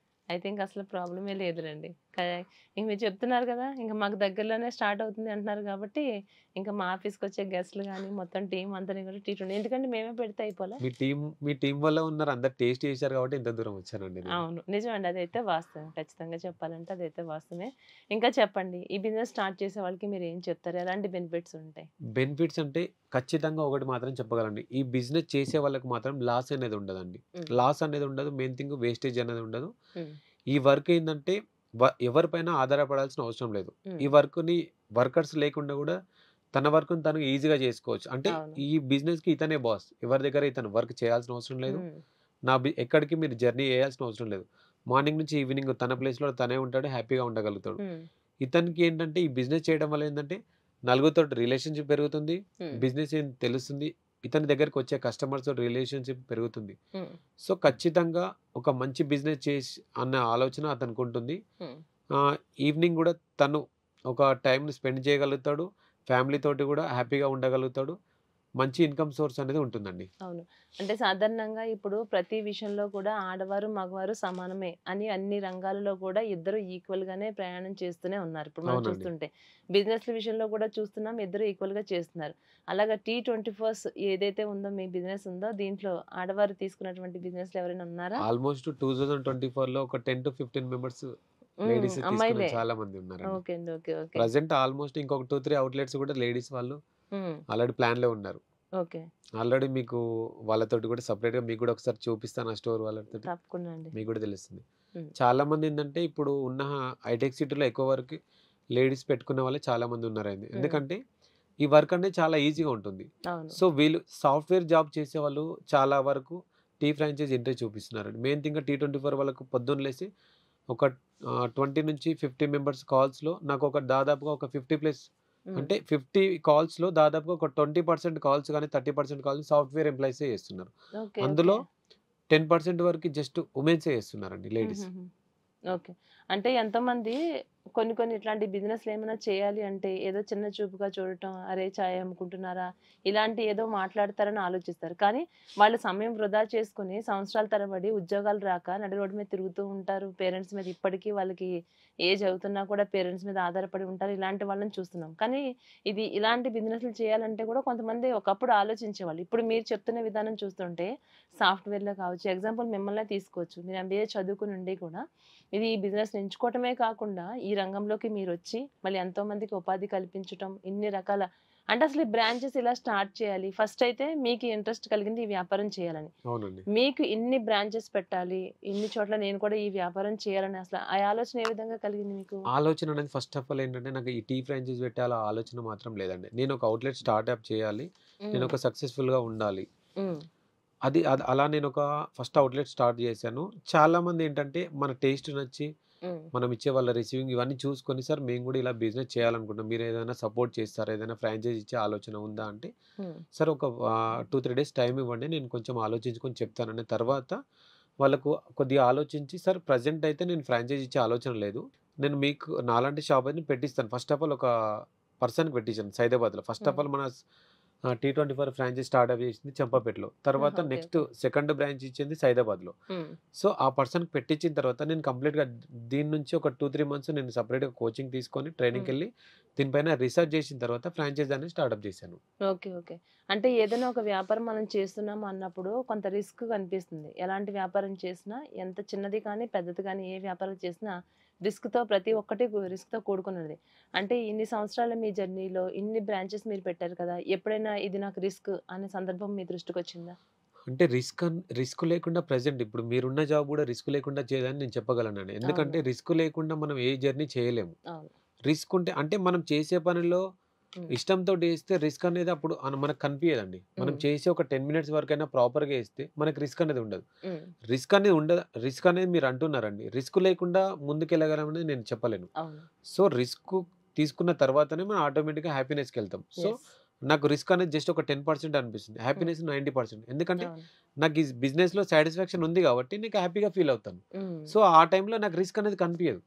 అయితే ఇంకసలు ప్రాబ్లమే లేదులెండి. ఇంక మీరు చెప్తున్నారు గదా! ఇంక మాకు దగ్గరలోనే స్టార్ట్ అవుతుంది అంటున్నారు గాబట్టి, ఇంక మా ఆఫీస్‌కొచ్చే గెస్ట్‌లు గాని, మొత్తం టీమ్ అంతని కూడా టీ20 ఎందుకంటే మేమే పెడితే అయిపోలా?
మీ టీమ్ వల్ల ఉన్నారు. అందరూ టేస్ట్ చేశారు కాబట్టి ఇంత దూరం వచ్చానండి నేను.
అవును. నిజమండి. అదైతే వాస్తవం. ఖచ్చితంగా చెప్పాలంటే అదైతే వాస్తవమే. ఇంకా చెప్పండి. ఈ బిజినెస్ స్టార్ట్ చేసే వాళ్ళకి మీరేం చెప్తారు? ఎలాంటి బెనిఫిట్స్ ఉంటాయి?
బెనిఫిట్స్ అంటే ఖచ్చితంగా ఒకటి మాత్రం చెప్పగలండి. ఈ బిజినెస్ చేసే వాళ్ళకి మాత్రం లాస్ అనేది ఉండదండి.
హ్మ్.
లాస్ అనేది ఉండదు. మెయిన్ థింగ్ వేస్టేజ్ అనేది ఉండదు.
హ్మ్.
ఈ వర్క్ ఏందంటే ఎవరిపైన ఆధారపడాల్సిన అవసరం లేదు.
హ్మ్.
ఈ వర్క్‌ని వర్కర్స్ లేకుండా గూడా తన వర్క్‌ని తను ఈజీగా చేసుకోవచ్చు. అంటే
అవును.
ఈ బిజినెస్‌కి ఇతనే బాస్. ఎవరి దగ్గర ఇతను వర్క్ చేయాల్సిన అవసరం లేదు.
హ్మ్.
ఎక్కడికి మీరు జర్నీ చేయాల్సిన అవసరం లేదు. మార్నింగ్ నుంచి ఈవినింగ్ తన ప్లేస్‌లో తనే ఉంటాడు. హ్యాపీగా ఉండగలుగుతాడు.
హ్మ్.
ఇతనికి ఏంటంటే ఈ బిజినెస్ చేయడం వల్ల ఏందంటే నలుగురితోటి రిలేషన్‌షిప్ పెరుగుతుంది.
హ్మ్.
బిజినెస్ ఏంటి తెలుస్తుంది. ఇతని దగ్గరికొచ్చే కస్టమర్స్‌తోటి రిలేషన్‌షిప్ పెరుగుతుంది.
హ్మ్.
సో, ఖచ్చితంగా ఒక మంచి బిజినెస్ చేసి అన్న ఆలోచన అతనికుంటుంది.
హ్మ్.
ఆహ్, ఈవినింగ్ గూడా తను ఒక టైమ్‌ని స్పెండ్ చేయగలుగుతాడు. ఫ్యామిలీతోటి గూడా హ్యాపీగా ఉండగలుగుతాడు. మంచి ఇన్‌కమ్ సోర్స్ అనేది ఉంటుందండి.
అవును. అంటే సాధారణంగా ఇప్పుడు ప్రతి విషయంలో కూడా ఆడవారు, మగవారు సమానమే అని అన్ని రంగాలలో కూడా ఇద్దరు ఈక్వల్‌గానే ప్రయాణం చేస్తూనే ఉన్నారు. ఇప్పుడు మనం
అవునండి.
చూస్తుంటే. బిజినెస్‌ల విషయంలో కూడా చూస్తున్నాం ఇద్దరు ఈక్వల్‌గా చేస్తున్నారు. అలాగా టీ24 ఏదైతే ఉందో మీ బిజినెస్ ఉందో దీంట్లో ఆడవారు తీసుకున్నటువంటి బిజినెస్‌లు ఎవరైనా ఉన్నారా?
ఆల్‌మోస్ట్ 2024లో ఒక 10-15 మెంబర్స్
హ్మ్.
లేడీస్ తీసుకున్న
అమ్మాయిలే.
చాలా మంది ఉన్నారండి.
ఓకే అండి. ఓకే. ఓకే.
ప్రెజెంట్ ఆల్‌మోస్ట్ ఇంకొక 2, 3 అవుట్‌లెట్స్ గూడా లేడీస్ వాళ్ళు
హ్మ్.
ఆల్రెడీ ప్లాన్‌లో ఉన్నారు.
ఓకే.
ఆల్రెడీ మీకు వాళ్ళతోటి కూడా సెపరేట్‌గా మీకు గూడా ఒకసారి చూపిస్తాను ఆ స్టోర్ వాళ్ళతోటి.
తప్పకుండా అండి.
మీకు గూడా తెలుస్తుంది.
హ్మ్.
చాలామందేందంటే ఇప్పుడు ఉన్న హైటెక్ సిటీలో ఎక్కువ వరకు లేడీస్ పెట్టుకునే వాళ్ళే చాలామంది ఉన్నారండి.
హ్మ్.
ఎందుకంటే ఈ వర్క్ అనేది చాలా ఈజీగా ఉంటుంది.
అవును.
సో, వీళ్ళు సాఫ్ట్‌వేర్ జాబ్ చేసేవాళ్ళు చాలా వరకు టీ ఫ్రాంచైజ్ ఇంట్రెస్ట్ చూపిస్తున్నారండి. మెయిన్ థింగ్ టీ24 వాళ్ళకు పొద్దున్న లేసి ఒక 20-50 మెంబర్స్ కాల్స్‌లో నాకొక దాదాపుగా ఒక 50+
హ్మ్.
అంటే 50 కాల్స్‌లో దాదాపుగా ఒక 20% కాల్స్ గాని, 30% కాల్స్ సాఫ్ట్‌వేర్ ఎంప్లాయీసే చేస్తున్నారు.
ఓకే. ఓకే.
అందులో 10% వరకు జస్ట్ వుమెన్సే చేస్తున్నారండి లేడీస్.
హుహుహు. ఓకే. అంటే ఎంతోమంది కొన్ని కొన్ని ఇట్లాంటి బిజినెస్‌లేమైనా చేయాలి అంటే ఏదో చిన్న చూపుగా చూడటం, అరే! చాయ్ అమ్ముకుంటున్నారా? ఇలాంటి ఏదో మాట్లాడతారని ఆలోచిస్తారు. కానీ వాళ్ళు సమయం వృధా చేసుకొని సంవత్సరాల తరబడి ఉద్యోగాలు రాక నడి రోడ్డు మీద తిరుగుతూ ఉంటారు. పేరెంట్స్ మీద ఇప్పటికీ వాళ్ళకి ఏజ్ అవుతున్నా కూడా పేరెంట్స్ మీద ఆధారపడి ఉంటారు. ఇలాంటి వాళ్ళని చూస్తున్నాం. కానీ ఇలాంటి బిజినెస్‌లు చేయాలంటే కూడా కొంతమంది ఒకప్పుడు ఆలోచించేవాళ్ళు. ఇప్పుడు మీరు చెప్తున్న విధానం చూస్తుంటే సాఫ్ట్‌వేర్‌లో కావచ్చు, ఎగ్జాంపుల్ మిమ్మల్నే తీసుకోవచ్చు. మీరు ఎంబీఏ చదువుకునుండి కూడా ఇది ఈ బిజినెస్‌ని ఎంచుకోవటమే కాకుండా, ఈ రంగంలోకి మీరొచ్చి, మళ్ళీ ఎంతో మందికి ఉపాధి కల్పించటం, ఇన్ని రకాల అంటే అసలు ఈ బ్రాంచెస్ ఇలా స్టార్ట్ చేయాలి. ఫస్ట్ అయితే మీకు ఇంట్రెస్ట్ కలిగింది ఈ వ్యాపారం చేయాలని.
అవునండి.
మీకు ఇన్ని బ్రాంచెస్ పెట్టాలి, ఇన్ని చోట్ల నేను కూడా ఈ వ్యాపారం చేయాలని అసలు ఆ ఆలోచన ఏ విధంగా కలిగింది మీకు?
ఆలోచన అనేది ఫస్ట్ ఆఫ్ ఆల్ ఏంటంటే నాకు ఈ టీ ఫ్రాంచైజ్ పెట్టాల ఆలోచన మాత్రం లేదండి. నేను ఒక అవుట్‌లెట్ స్టార్టప్ చేయాలి. నేను
హ్మ్.
ఒక సక్సెస్‌ఫుల్‌గా ఉండాలి.
హ్మ్.
అలా నేనొక ఫస్ట్ అవుట్‌లెట్ స్టార్ట్ చేశాను. చాలామందేంటంటే మన టేస్ట్ నచ్చి,
హ్మ్.
మనం ఇచ్చే వాళ్ళ రిసీవింగ్ ఇవన్నీ చూసుకొని, "సార్ మేము గూడా ఇలా బిజినెస్ చేయాలనుకుంటున్నాం. మీరేదైనా సపోర్ట్ చేస్తారా? ఏదైనా ఫ్రాంచైజ్ ఇచ్చే ఆలోచన ఉందా?" అంటే,
హ్మ్.
"సార్ ఒక 2, 3 డేస్ టైమ్ ఇవ్వండి. నేను కొంచెం ఆలోచించుకొని చెప్తానన్న" తర్వాత వాళ్ళకు కొద్దిగా ఆలోచించి, "సార్ ప్రెజెంట్ అయితే నేను ఫ్రాంచైజ్ ఇచ్చే ఆలోచన లేదు. నేను మీకు నాలాంటి షాప్ అయితే పెట్టిస్తాను." ఫస్ట్ ఆఫ్ ఆల్ ఒక పర్సన్‌కి పెట్టించాను సైదాబాద్‌లో. ఫస్ట్ ఆఫ్
హ్మ్.
ఆల్ మన టీ24 ఫ్రాంచైజ్ స్టార్టప్ చేసింది చంపపేటలో. తర్వాత
okay.
Next
okay.
Second branch ఇచ్చింది సైదాబాద్‌లో.
హ్మ్.
సో, ఆ పర్సన్‌కి పెట్టించిన తర్వాత నేను కంప్లీట్‌గా దీని నుంచి ఒక 2, 3 మంత్స్ నేను సెపరేట్‌గా కోచింగ్ తీసుకొని
హ్మ్.
ట్రైనింగ్‌కెళ్ళి దీనిపైన రిసర్చ్ చేసిన తర్వాత ఫ్రాంచైజ్ అనేది స్టార్టప్ చేశాను.
ఓకే. ఓకే. అంటే ఏదైనా ఒక వ్యాపారం మనం చేస్తున్నాము అన్నప్పుడు కొంత రిస్క్ కనిపిస్తుంది. ఎలాంటి వ్యాపారం చేసినా ఎంత చిన్నది కానీ, పెద్దది కానీ ఏ వ్యాపారం చేసినా రిస్క్‌తో ప్రతి ఒక్కటి రిస్క్‌తో కూడుకున్నది. అంటే ఇన్ని సంవత్సరాల మీ జర్నీలో ఇన్ని బ్రాంచెస్ మీరు పెట్టారు కదా! ఎప్పుడైనా ఇది నాకు రిస్క్ అనే సందర్భం మీ దృష్టికొచ్చిందా?
అంటే రిస్క్ లేకుండా ప్రెజెంట్ ఇప్పుడు మీరున్న జాబ్ కూడా రిస్క్ లేకుండా చేయదని నేను చెప్పగలనండి. ఎందుకంటే
అవును.
రిస్క్ లేకుండా మనం ఏ జర్నీ చేయలేము.
అవును.
రిస్క్ ఉంటే అంటే మనం చేసే పనిలో ఇష్టంతో చేస్తే రిస్క్ అనేది అప్పుడు మనకు కనిపించదండి. మనం చేసి ఒక 10 మినిట్స్ వరకైనా ప్రాపర్‌గా చేస్తే మనకు రిస్క్ అనేది ఉండదు. రిస్క్ అనేది మీరు అంటున్నారండి. రిస్క్ లేకుండా ముందుకెళ్ళగలమని నేను చెప్పలేను. సో, రిస్క్ తీసుకున్న తర్వాతనే మనం ఆటోమేటిక్‌గా హ్యాపీనెస్‌కెళ్తాం. సో, నాకు రిస్క్ అనేది జస్ట్ ఒక 10% అనిపిస్తుంది. హ్యాపీనెస్ 90%. ఎందుకంటే నాకు ఈ బిజినెస్‌లో సాటిస్ఫాక్షన్ ఉంది కాబట్టి నేను హ్యాపీగా ఫీల్ అవుతాను. సో, ఆ టైంలో నాకు రిస్క్ అనేది కనిపియదు.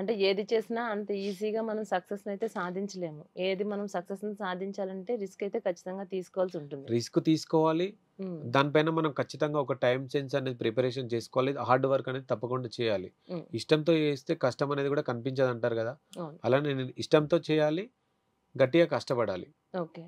అంటే ఏది చేసినా అంత ఈజీగా మనం సక్సెస్‌ని అయితే సాధించలేము. ఏది మనం సక్సెస్‌ని సాధించాలంటే రిస్క్ అయితే ఖచ్చితంగా తీసుకోవాల్సి ఉంటుంది.
రిస్క్ తీసుకోవాలి. దానిపైన మనం ఖచ్చితంగా ఒక టైమ్ సెన్స్ అనేది ప్రిపరేషన్ చేసుకోవాలి. హార్డ్ వర్క్ అనేది తప్పకుండా చేయాలి. ఇష్టంతో చేస్తే కష్టం అనేది కూడా కనిపించదంటారు కదా! అలానే నేను ఇష్టంతో చేయాలి. గట్టిగా కష్టపడాలి.
ఓకే.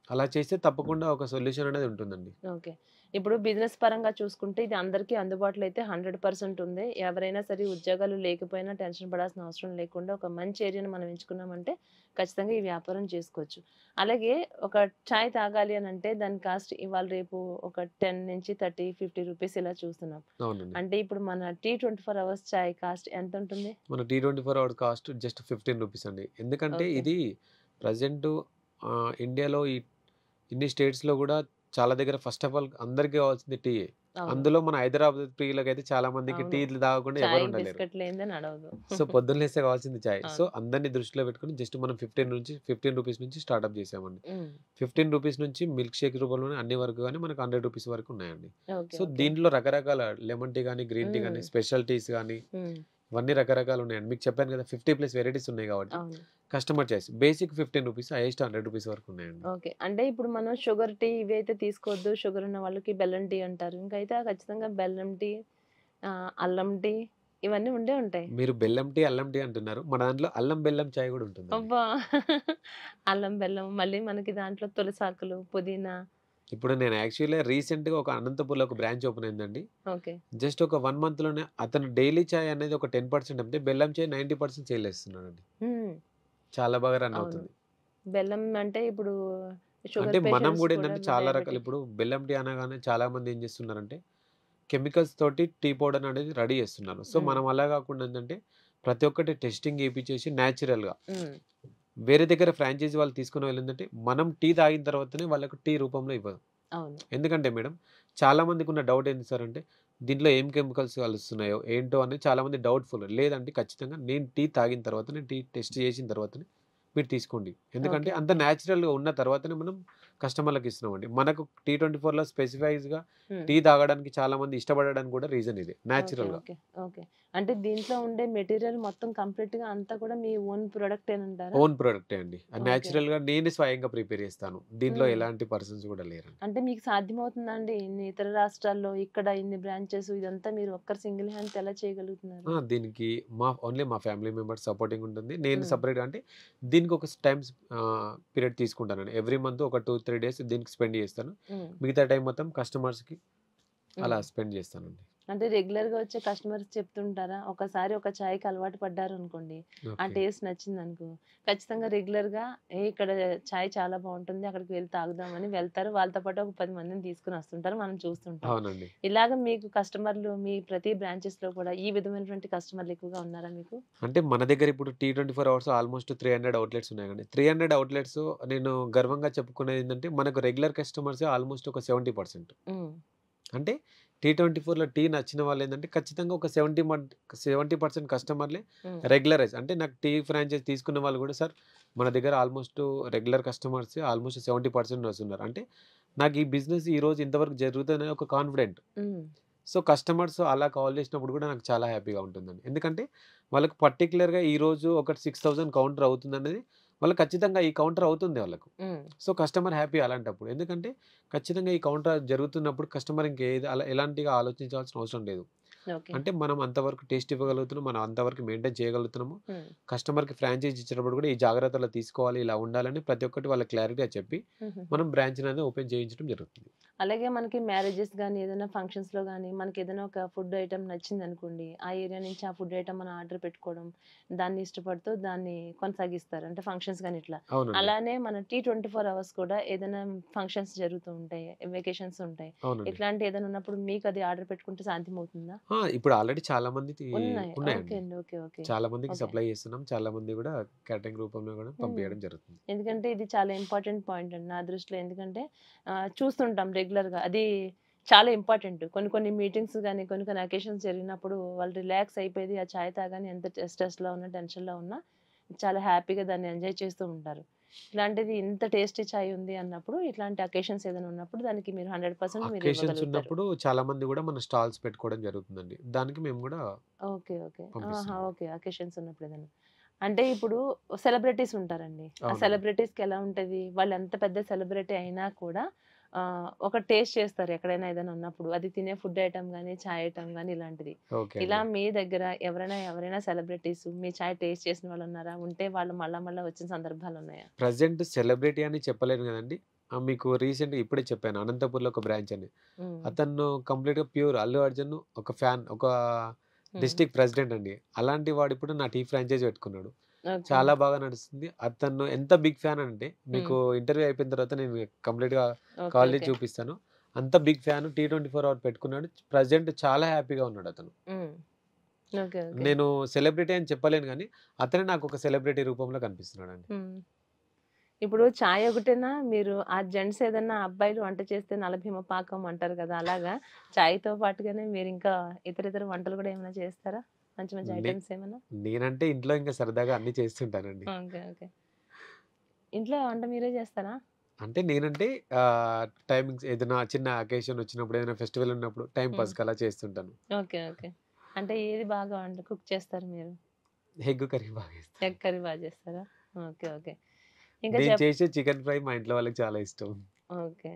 అలా చేస్తే తప్పకుండా ఒక సొల్యూషన్ అనేది ఉంటుందండి.
ఓకే. ఇప్పుడు బిజినెస్ పరంగా చూసుకుంటే ఇది అందరికీ అందుబాటులో అయితే 100% ఉంది. ఎవరైనా సరే ఉద్యోగాలు లేకపోయినా టెన్షన్ పడాల్సిన అవసరం లేకుండా ఒక మంచి ఏరియాని మనం ఎంచుకున్నామంటే ఖచ్చితంగా ఈ వ్యాపారం చేసుకోవచ్చు. అలాగే ఒక చాయ్ తాగాలి అనంటే దాని కాస్ట్ ఇవాళ రేపు ఒక 10-30, 50 రూపీస్ ఇలా చూస్తున్నాం.
అవునండి.
అంటే ఇప్పుడు మన టీ 24 అవర్స్ చాయ్ కాస్ట్ ఎంత ఉంటుంది?
మన tea 24 hours cost just 15 rupees అండి. ఎందుకంటే ఇది ప్రెజెంట్ ఇండియాలో ఇన్ని స్టేట్స్‌లో గూడా చాలా దగ్గర ఫస్ట్ ఆఫ్ ఆల్ అందరికి కావాల్సింది టీయే. అందులో మన హైదరాబాద్ ప్రియులకైతే చాలా మందికి టీలు తాగకుండా ఎవరు ఉండలేరు. సో, పొద్దున్న లేస్తే కావాల్సింది చాయ్. సో, అందరిని దృష్టిలో పెట్టుకొని జస్ట్ మనం 15 రూపీస్ నుంచి స్టార్ట్‌అప్ చేసామండి. 15 రూపీస్ నుంచి మిల్క్ షేక్ రూపంలోనే అన్ని వరకు గాని మనకు 100 రూపీస్ వరకు ఉన్నాయండి. సో, దీంట్లో రకరకాల లెమన్ టీ గాని, గ్రీన్ టీ గాని, స్పెషల్ టీస్ గాని ఇవన్నీ రకరకాలు ఉన్నాయండి. మీకు చెప్పాను కదా! 50+ వెరైటీస్ ఉన్నాయి కాబట్టి customer choice. Basic 15 rupees, highest 100 rupees వరకు ఉన్నాయండి.
ఓకే. అంటే ఇప్పుడు మనం షుగర్ టీ ఇవి అయితే తీసుకోవద్దు. షుగర్ ఉన్న వాళ్ళకి బెల్లం టీ అంటారు. ఇంకైతే ఖచ్చితంగా బెల్లం టీ, అల్లం టీ ఇవన్నీ ఉండే ఉంటాయి.
మీరు బెల్లం టీ, అల్లం టీ అంటున్నారు. మన దాంట్లో అల్లం బెల్లం చాయ్ కూడా ఉంటుంది.
అబ్బా! అల్లం బెల్లం మళ్ళీ మనకి దాంట్లో తులసాకులు, పుదీనా.
ఇప్పుడు నేను యాక్చువల్‌గా రీసెంట్‌గా ఒక అనంతపూర్‌లో ఒక బ్రాంచ్ ఓపెన్ అయిందండి.
ఓకే.
జస్ట్ ఒక 1 మంత్‌లోనే అతను డైలీ చాయ్ అనేది ఒక 10% అమ్మితే బెల్లం చాయ్ 90% సేల్ చేస్తున్నాడండి. చాలా బాగా రన్ అవుతుంది.
బెల్లం అంటే ఇప్పుడు
అంటే మనం కూడా ఏంటంటే చాలా రకాలు ఇప్పుడు బెల్లం టీ అనగానే చాలా మంది ఏం చేస్తున్నారంటే కెమికల్స్ తోటి టీ పౌడర్ అనేది రెడీ చేస్తున్నారు. సో, మనం అలా కాకుండా ఏంటంటే ప్రతి ఒక్కటి టెస్టింగ్ చేపిచ్చేసి నేచురల్‌గా వేరే దగ్గర ఫ్రాంచైజీ వాళ్ళు తీసుకుని వెళ్ళిందంటే మనం టీ తాగిన తర్వాతనే వాళ్ళకు టీ రూపంలో ఇవ్వదు. ఎందుకంటే మేడం చాలా మందికి ఉన్న డౌట్ ఏంటి సార్ అంటే దీంట్లో ఏం కెమికల్స్ కలుస్తున్నాయో ఏంటో అనేది చాలా మంది డౌట్‌ఫుల్. లేదంటే ఖచ్చితంగా నేను టీ తాగిన తర్వాతనే టీ టెస్ట్ చేసిన తర్వాతనే మీరు తీసుకోండి. ఎందుకంటే అంత నేచురల్‌గా ఉన్న తర్వాతనే మనం కస్టమర్‌లకి ఇస్తున్నామండి. మనకు టీ 24లో స్పెసిఫైస్‌గా టీ తాగడానికి చాలా మంది ఇష్టపడడానికి కూడా రీజన్ ఇదే. నేచురల్‌గా.
ఓకే. అంటే దీంట్లో ఉండే మెటీరియల్ మొత్తం కంప్లీట్‌గా అంతా కూడా మీ ఓన్ ప్రొడక్టేనంటారా?
ఓన్ ప్రొడక్టే అండి. నేచురల్‌గా నేనే స్వయంగా ప్రిపేర్ చేస్తాను. దీంట్లో ఎలాంటి పర్సన్స్ కూడా లేరండి.
అంటే మీకు సాధ్యమవుతుందా అండి? ఇన్ని ఇతర రాష్ట్రాల్లో ఇక్కడ ఇన్ని బ్రాంచెస్ ఇదంతా మీరు ఒక్కరు సింగిల్ హ్యాండ్‌తో ఎలా చేయగలుగుతున్నారు?
దీనికి ఓన్లీ మా ఫ్యామిలీ మెంబర్స్ సపోర్టింగ్ ఉంటుంది. నేను సెపరేట్‌గా అంటే దీనికి ఒక పీరియడ్ తీసుకుంటానండి. ఎవ్రీ మంత్ ఒక 2-3 డేస్ దీనికి స్పెండ్ చేస్తాను. మిగతా టైం మొత్తం కస్టమర్స్‌కి అలా స్పెండ్ చేస్తానండి.
అంటే రెగ్యులర్‌గా వచ్చే కస్టమర్స్ చెప్తుంటారా? ఒకసారి ఒక చాయ్‌కి అలవాటు పడ్డారనుకోండి, ఆ టేస్ట్ నచ్చిందనుకో, ఖచ్చితంగా రెగ్యులర్‌గా ఇక్కడ చాయ్ చాలా బావుంటుంది. అక్కడికి వెళ్లి తాగుదామని వెళ్తారు. వాళ్ళతో పాటు ఒక 10 మందిని తీసుకొని వస్తుంటారు. మనం చూస్తుంటాం.
అవునండి.
ఇలాగ మీకు కస్టమర్లు మీ ప్రతి బ్రాంచెస్‌లో కూడా ఈ విధమైనటువంటి కస్టమర్లు ఎక్కువగా ఉన్నారా మీకు?
అంటే మన దగ్గర ఇప్పుడు టీ 24 అవర్స్ ఆల్మోస్ట్ 300 అవుట్‌లెట్స్ ఉన్నాయండి. 300 అవుట్‌లెట్స్ నేను గర్వంగా చెప్పుకునేది ఏంటంటే మనకు రెగ్యులర్ కస్టమర్సే ఆల్మోస్ట్ ఒక 70%. అంటే టీ 24లో టీ నచ్చిన వాళ్ళేంటంటే ఖచ్చితంగా ఒక 70% కస్టమర్‌లే రెగ్యులరైజ్. అంటే నాకు టీ ఫ్రాంచైజ్ తీసుకున్న వాళ్ళు కూడా సార్ మన దగ్గర ఆల్మోస్ట్ రెగ్యులర్ కస్టమర్సే ఆల్మోస్ట్ 70% వస్తున్నారు. అంటే నాకు ఈ బిజినెస్ ఈరోజు ఇంతవరకు జరుగుతుందనే ఒక కాన్ఫిడెంట్. సో, కస్టమర్స్ అలా కాల్ చేసినప్పుడు కూడా నాకు చాలా హ్యాపీగా ఉంటుందండి. ఎందుకంటే వాళ్ళకి పర్టిక్యులర్‌గా ఈరోజు ఒక 6000 కౌంటర్ అవుతుందనేది వాళ్ళకి ఖచ్చితంగా ఈ కౌంటర్ అవుతుంది వాళ్ళకు. సో, కస్టమర్ హ్యాపీ అలాంటప్పుడు. ఎందుకంటే ఖచ్చితంగా ఈ కౌంటర్ జరుగుతున్నప్పుడు కస్టమర్ అలా ఎలాంటిగా ఆలోచించాల్సిన అవసరం లేదు. అంటే మనం అంతవరకు టేస్ట్ ఇవ్వగలుగుతున్నాం. మనం అంతవరకు మెయింటైన్ చేయగలుగుతున్నాము. కస్టమర్‌కి ఫ్రాంచైజ్ ఇచ్చేటప్పుడు కూడా ఈ జాగ్రత్తలు తీసుకోవాలి, ఇలా ఉండాలని ప్రతి ఒక్కటి వాళ్ళకి క్లారిటీగా చెప్పి మనం బ్రాంచ్ అనేది ఓపెన్ చేయించడం జరుగుతుంది.
అలాగే మనకి మ్యారేజెస్ గానీ, ఏదైనా ఫంక్షన్స్‌లో గానీ, మనకేదైనా ఒక ఫుడ్ ఐటెమ్ నచ్చిందనుకోండి, ఆ ఏరియా నుంచి ఆ ఫుడ్ ఐటెమ్ మనం ఆర్డర్ పెట్టుకోవడం, దాన్ని ఇష్టపడుతూ దాన్ని కొనసాగిస్తారు. అంటే ఫంక్షన్స్ గానీ ఇట్లా.
అవునండి.
అలానే మన టీ 24 అవర్స్ కూడా ఏదైనా ఫంక్షన్స్ జరుగుతూ ఉంటాయి, వెకేషన్స్ ఉంటాయి.
అవునండి.
ఇట్లాంటి ఏదైనా ఉన్నప్పుడు మీకది ఆర్డర్ పెట్టుకుంటే సాధ్యమవుతుందా?
ఇప్పుడు ఆల్రెడీ చాలా మందికి
ఉన్నాయి. ఓకే
ఉన్నాయండి.
అండి. ఓకే. ఓకే.
చాలా మందికి
ఓకే.
సప్లై చేస్తున్నాం. చాలా మంది గూడా క్యాటరింగ్ రూపంలో గూడా
హ్మ్.
పంపియడం జరుగుతుంది.
ఎందుకంటే ఇది చాలా ఇంపార్టెంట్ పాయింట్ అండి నా దృష్టిలో. ఎందుకంటే చూస్తుంటాం రెగ్యులర్‌గా. అది చాలా ఇంపార్టెంట్. కొన్ని కొన్ని మీటింగ్స్ గాని, కొన్ని కొన్ని అకేషన్స్ జరిగినప్పుడు వాళ్ళు రిలాక్స్ అయిపోయి ఆ చాయ్ తాగానే ఎంత స్ట్రెస్‌లో ఉన్నా, టెన్షన్‌లో ఉన్నా చాలా హ్యాపీగా దాన్ని ఎంజాయ్ చేస్తూ ఉంటారు. ఇట్లాంటిది ఇంత టేస్టీ చాయ్ ఉంది అన్నప్పుడు ఇట్లాంటి అకేషన్స్ ఏదైనా ఉన్నప్పుడు దానికి మీరు 100% మీరు
అకేషన్స్
ఇవ్వగలుగుతారు.
ఉన్నప్పుడు చాలా మంది గూడా మన స్టాల్స్ పెట్టుకోవడం జరుగుతుందండి. దానికి మేము గూడా
ఓకే. ఓకే. ఆహా!
పంపిస్తున్నాం.
ఓకే. అకేషన్స్ ఉన్నప్పుడు ఏదైనా. అంటే ఇప్పుడు సెలబ్రిటీస్ ఉంటారండి. ఆ
అవునండి.
సెలబ్రిటీస్‌కి ఎలా ఉంటది? వాళ్ళు ఎంత పెద్ద సెలబ్రిటీ అయినా కూడా ఒక టేస్ట్ చేస్తారు ఎక్కడైనా ఏదైనా ఉన్నప్పుడు. అది తినే ఫుడ్ ఐటెమ్ గాని, చాయ్ ఐటెమ్ గాని ఇలాంటిది.
ఓకే
ఇలా
అండి.
మీ దగ్గర ఎవరైనా సెలబ్రిటీస్ మీ చాయ్ టేస్ట్ చేసిన వాళ్ళున్నారా? ఉంటే వాళ్ళు మళ్ళా మళ్ళా వచ్చిన సందర్భాలున్నాయా?
ప్రెజెంట్ సెలబ్రిటీ అని చెప్పలేను గదండీ. మీకు రీసెంట్‌గా ఇప్పుడే చెప్పాను. అనంతపూర్‌లో ఒక బ్రాంచ్ అని.
హ్మ్.
అతను కంప్లీట్‌గా ప్యూర్ అల్లు అర్జున్ ఒక ఫ్యాన్. ఒక
హ్మ్.
డిస్ట్రిక్ట్ ప్రెసిడెంట్ అండి. అలాంటి వాడిప్పుడు నా టీ ఫ్రాంచైజ్ పెట్టుకున్నాడు.
ఓకే.
చాలా బాగా నడుస్తుంది. అతను ఎంత బిగ్ ఫ్యాన్ అంటే
హ్మ్.
మీకు ఇంటర్వ్యూ అయిపోయిన తర్వాత నేను కంప్లీట్‌గా
ఓకే.
కాల్ చేసి
ఓకే.
చూపిస్తాను. అంత బిగ్ ఫ్యాన్ టీ 24 అవర్ పెట్టుకున్నాడు. ప్రెజెంట్ చాలా హ్యాపీగా ఉన్నాడతను.
హ్మ్. ఓకే. ఓకే.
నేను సెలబ్రిటీ అని చెప్పలేను గానీ, అతనే నాకొక సెలబ్రిటీ రూపంలో కనిపిస్తున్నాడండి.
హ్మ్. ఇప్పుడు చాయ్ ఒకటేనా? మీరు ఆ జెంట్స్ ఏదన్నా అబ్బాయిలు వంట చేస్తే నలభీమ పాకం అంటారు కదా! అలాగా చాయ్‌తో పాటుగానే మీరింకా ఇతర వంటలు గూడా ఏమైనా చేస్తారా? మంచి మంచి
నే
ఐటెమ్స్ ఏమన్నా?
నేనంటే ఇంట్లో ఇంక సరదాగా అన్నీ చేస్తుంటానండి.
ఓకే. ఓకే. ఇంట్లో వంట మీరే చేస్తారా?
అంటే నేనంటే టైమింగ్స్ ఏదైనా చిన్న అకేషన్ వచ్చినప్పుడు, ఏదైనా ఫెస్టివల్ ఉన్నప్పుడు టైమ్
హ్మ్.
పాస్‌కి అలా చేస్తుంటాను.
ఓకే. ఓకే. అంటే ఏది బాగా కుక్ చేస్తారు మీరు?
ఎగ్ కర్రీ బాగా
ఎగ్
చేస్తానండి.
కర్రీ చేస్తారా? ఓకే. ఓకే. ఇంకా
నేను చేసే చికెన్ ఫ్రై మా ఇంట్లో వాళ్ళకి చాలా ఇష్టం.
ఓకే.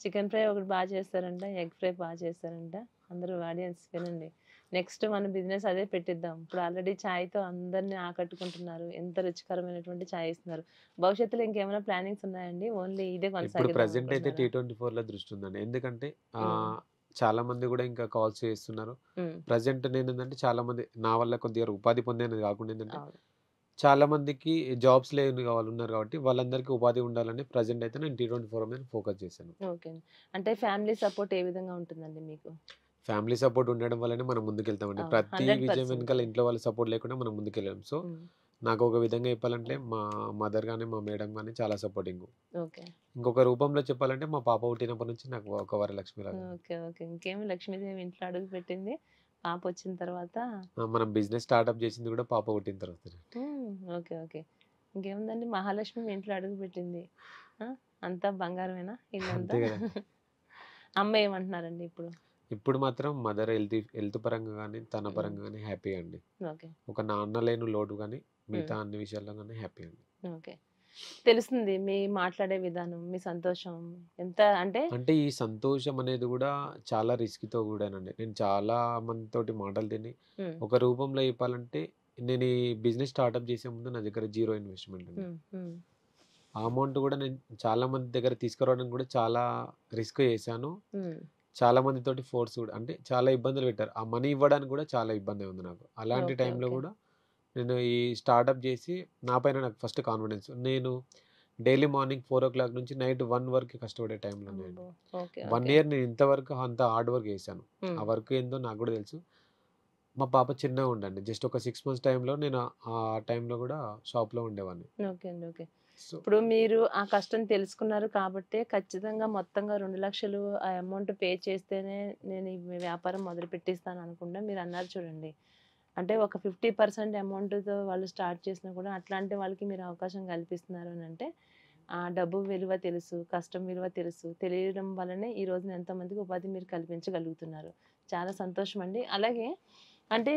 చికెన్ ఫ్రై ఒకటి చేస్తారంట. ఎగ్ ఫ్రై చేస్తారంట. అందరూ ఆడియన్స్ వినండి. నెక్స్ట్ మన బిజినెస్ అదే పెట్టిద్దాం. ఇప్పుడు ఆల్రెడీ చాయ్‌తో అందరిని ఆకట్టుకుంటున్నారు. ఎంత రుచికరమైనటువంటి చాయ్ ఇస్తున్నారు. భవిష్యత్తులో ఇంకేమైనా ప్లానింగ్స్ ఉన్నాయండి? ఓన్లీ ఇదే
ఇప్పుడు
కొనసాగిద్దాం
ప్రెజెంట్ అయితే టీ
అనుకుంటున్నారా?
24లో దృష్టుందండి. ఎందుకంటే
హ్మ్.
చాలా మంది గూడా ఇంకా కాల్స్ చేస్తున్నారు.
హ్మ్.
ప్రెజెంట్ నేనేందంటే చాలా మంది నా వల్ల కొద్దిగా ఉపాధి పొందానది గాకుండా ఏందంటే,
అవును.
చాలా మందికి జాబ్స్ లేని వాళ్ళున్నారు గాబట్టి, వాళ్ళందరికీ ఉపాధి ఉండాలని ప్రెజెంట్ అయితే నేను టీ 24 మీద ఫోకస్ చేశాను.
ఓకే. అంటే ఫ్యామిలీ సపోర్ట్ ఏ విధంగా ఉంటుందండి మీకు?
ఫ్యామిలీ సపోర్ట్ ఉండడం వల్లనే మనం ముందుకెళ్తామండి.
అవును.
ప్రతి విజయం
100%
వెనకాల ఇంట్లో వాళ్ళ సపోర్ట్ లేకుండా మనం ముందుకెళ్ళలేం. సో,
హ్మ్.
నాకు ఒక విధంగా చెప్పాలంటే మా మదర్ గాని, మా మేడం గాని చాలా సపోర్టింగు.
ఓకే.
ఇంకొక రూపంలో చెప్పాలంటే మా పాప పుట్టినప్పటి నుంచి నాకు ఒక వరలక్ష్మిలాగా.
ఓకే. ఓకే. ఇంకేమి లక్ష్మీదేవి ఇంట్లో అడుగుపెట్టింది. పాపొచ్చిన తర్వాత
మనం బిజినెస్ స్టార్టప్ చేసింది గూడా పాప పుట్టిన తర్వాతనే.
హ్మ్. ఓకే. ఓకే. ఇంకేముందండి మహాలక్ష్మి మీ ఇంట్లో అడుగుపెట్టింది. ఆ! అంతా బంగారమేనా ఇల్లంతా?
అంతే గదండీ!
అమ్మ ఏమంటున్నారండి ఇప్పుడు?
ఇప్పుడు మాత్రం మదర్ హెల్త్ పరంగా గాని, తన
హ్మ్.
పరంగా గాని హ్యాపీ అండి.
ఓకే.
ఒక నాన్న లేని లోటు గాని,
హ్మ్.
మిగతా అన్ని విషయాల్లో గాని హ్యాపీ అండి.
ఓకే. తెలుస్తుంది మీ మాట్లాడే విధానం, మీ సంతోషం ఎంత అంటే
అంటే ఈ సంతోషం అనేది గూడా చాలా రిస్క్‌తో కూడానండి. నేను చాలా మందితోటి మాటలు తిని,
హ్మ్.
ఒక రూపంలో చెప్పాలంటే నేను ఈ బిజినెస్ స్టార్టప్ చేసే ముందు నా దగ్గర జీరో ఇన్వెస్ట్‌మెంట్ అండి.
హ్మ్. హ్మ్.
ఆ అమౌంట్ గూడా నేను చాలా మంది దగ్గర తీసుకురావడానికి గూడా చాలా రిస్క్ చేశాను.
హ్మ్.
చాలా మందితోటి ఫోర్స్ గూడా అంటే చాలా ఇబ్బందులు పెట్టారు. ఆ మనీ ఇవ్వడానికి గూడా చాలా ఇబ్బందే ఉంది నాకు. అలాంటి
ఓకే.
టైంలో
ఓకే.
గూడా నేను ఈ స్టార్టప్ జేసి నా పైన నాకు ఫస్ట్ కాన్ఫిడెన్స్. నేను డైలీ మార్నింగ్ 4:00 నుంచి నైట్ 1 వరకు కష్టపడే టైంలున్నాయండి.
అబ్బో! ఓకే.
1
ఓకే.
ఇయర్ నేను ఇంతవరకు అంత హార్డ్ వర్క్ చేశాను. ఆ
హ్మ్.
వర్క్ ఏందో నాకు గూడా తెలుసు. మా పాప చిన్నగుండండి. జస్ట్ ఒక 6 మంత్స్ టైంలో నేను ఆ టైంలో గూడా షాప్‌లో ఉండేవాడిని.
ఓకే అండి. ఓకే.
సో
ఇప్పుడు మీరు ఆ కష్టం తెలుసుకున్నారు కాబట్టే ఖచ్చితంగా మొత్తంగా 2,00,000 ఆ అమౌంట్ పే చేస్తేనే నేను ఈ వ్యాపారం మొదలుపెట్టిస్తాను అనకుండా మీరన్నారు చూడండి. అంటే ఒక 50% అమౌంట్‌తో వాళ్ళు స్టార్ట్ చేసినా కూడా అట్లాంటి వాళ్ళకి మీరు అవకాశం కల్పిస్తున్నారు అనంటే, ఆ డబ్బు విలువ తెలుసు, కష్టం విలువ తెలుసు. తెలియడం వల్లనే ఈ రోజున ఎంతోమందికి ఉపాధి మీరు కల్పించగలుగుతున్నారు. చాలా సంతోషమండి. అలాగే అంటే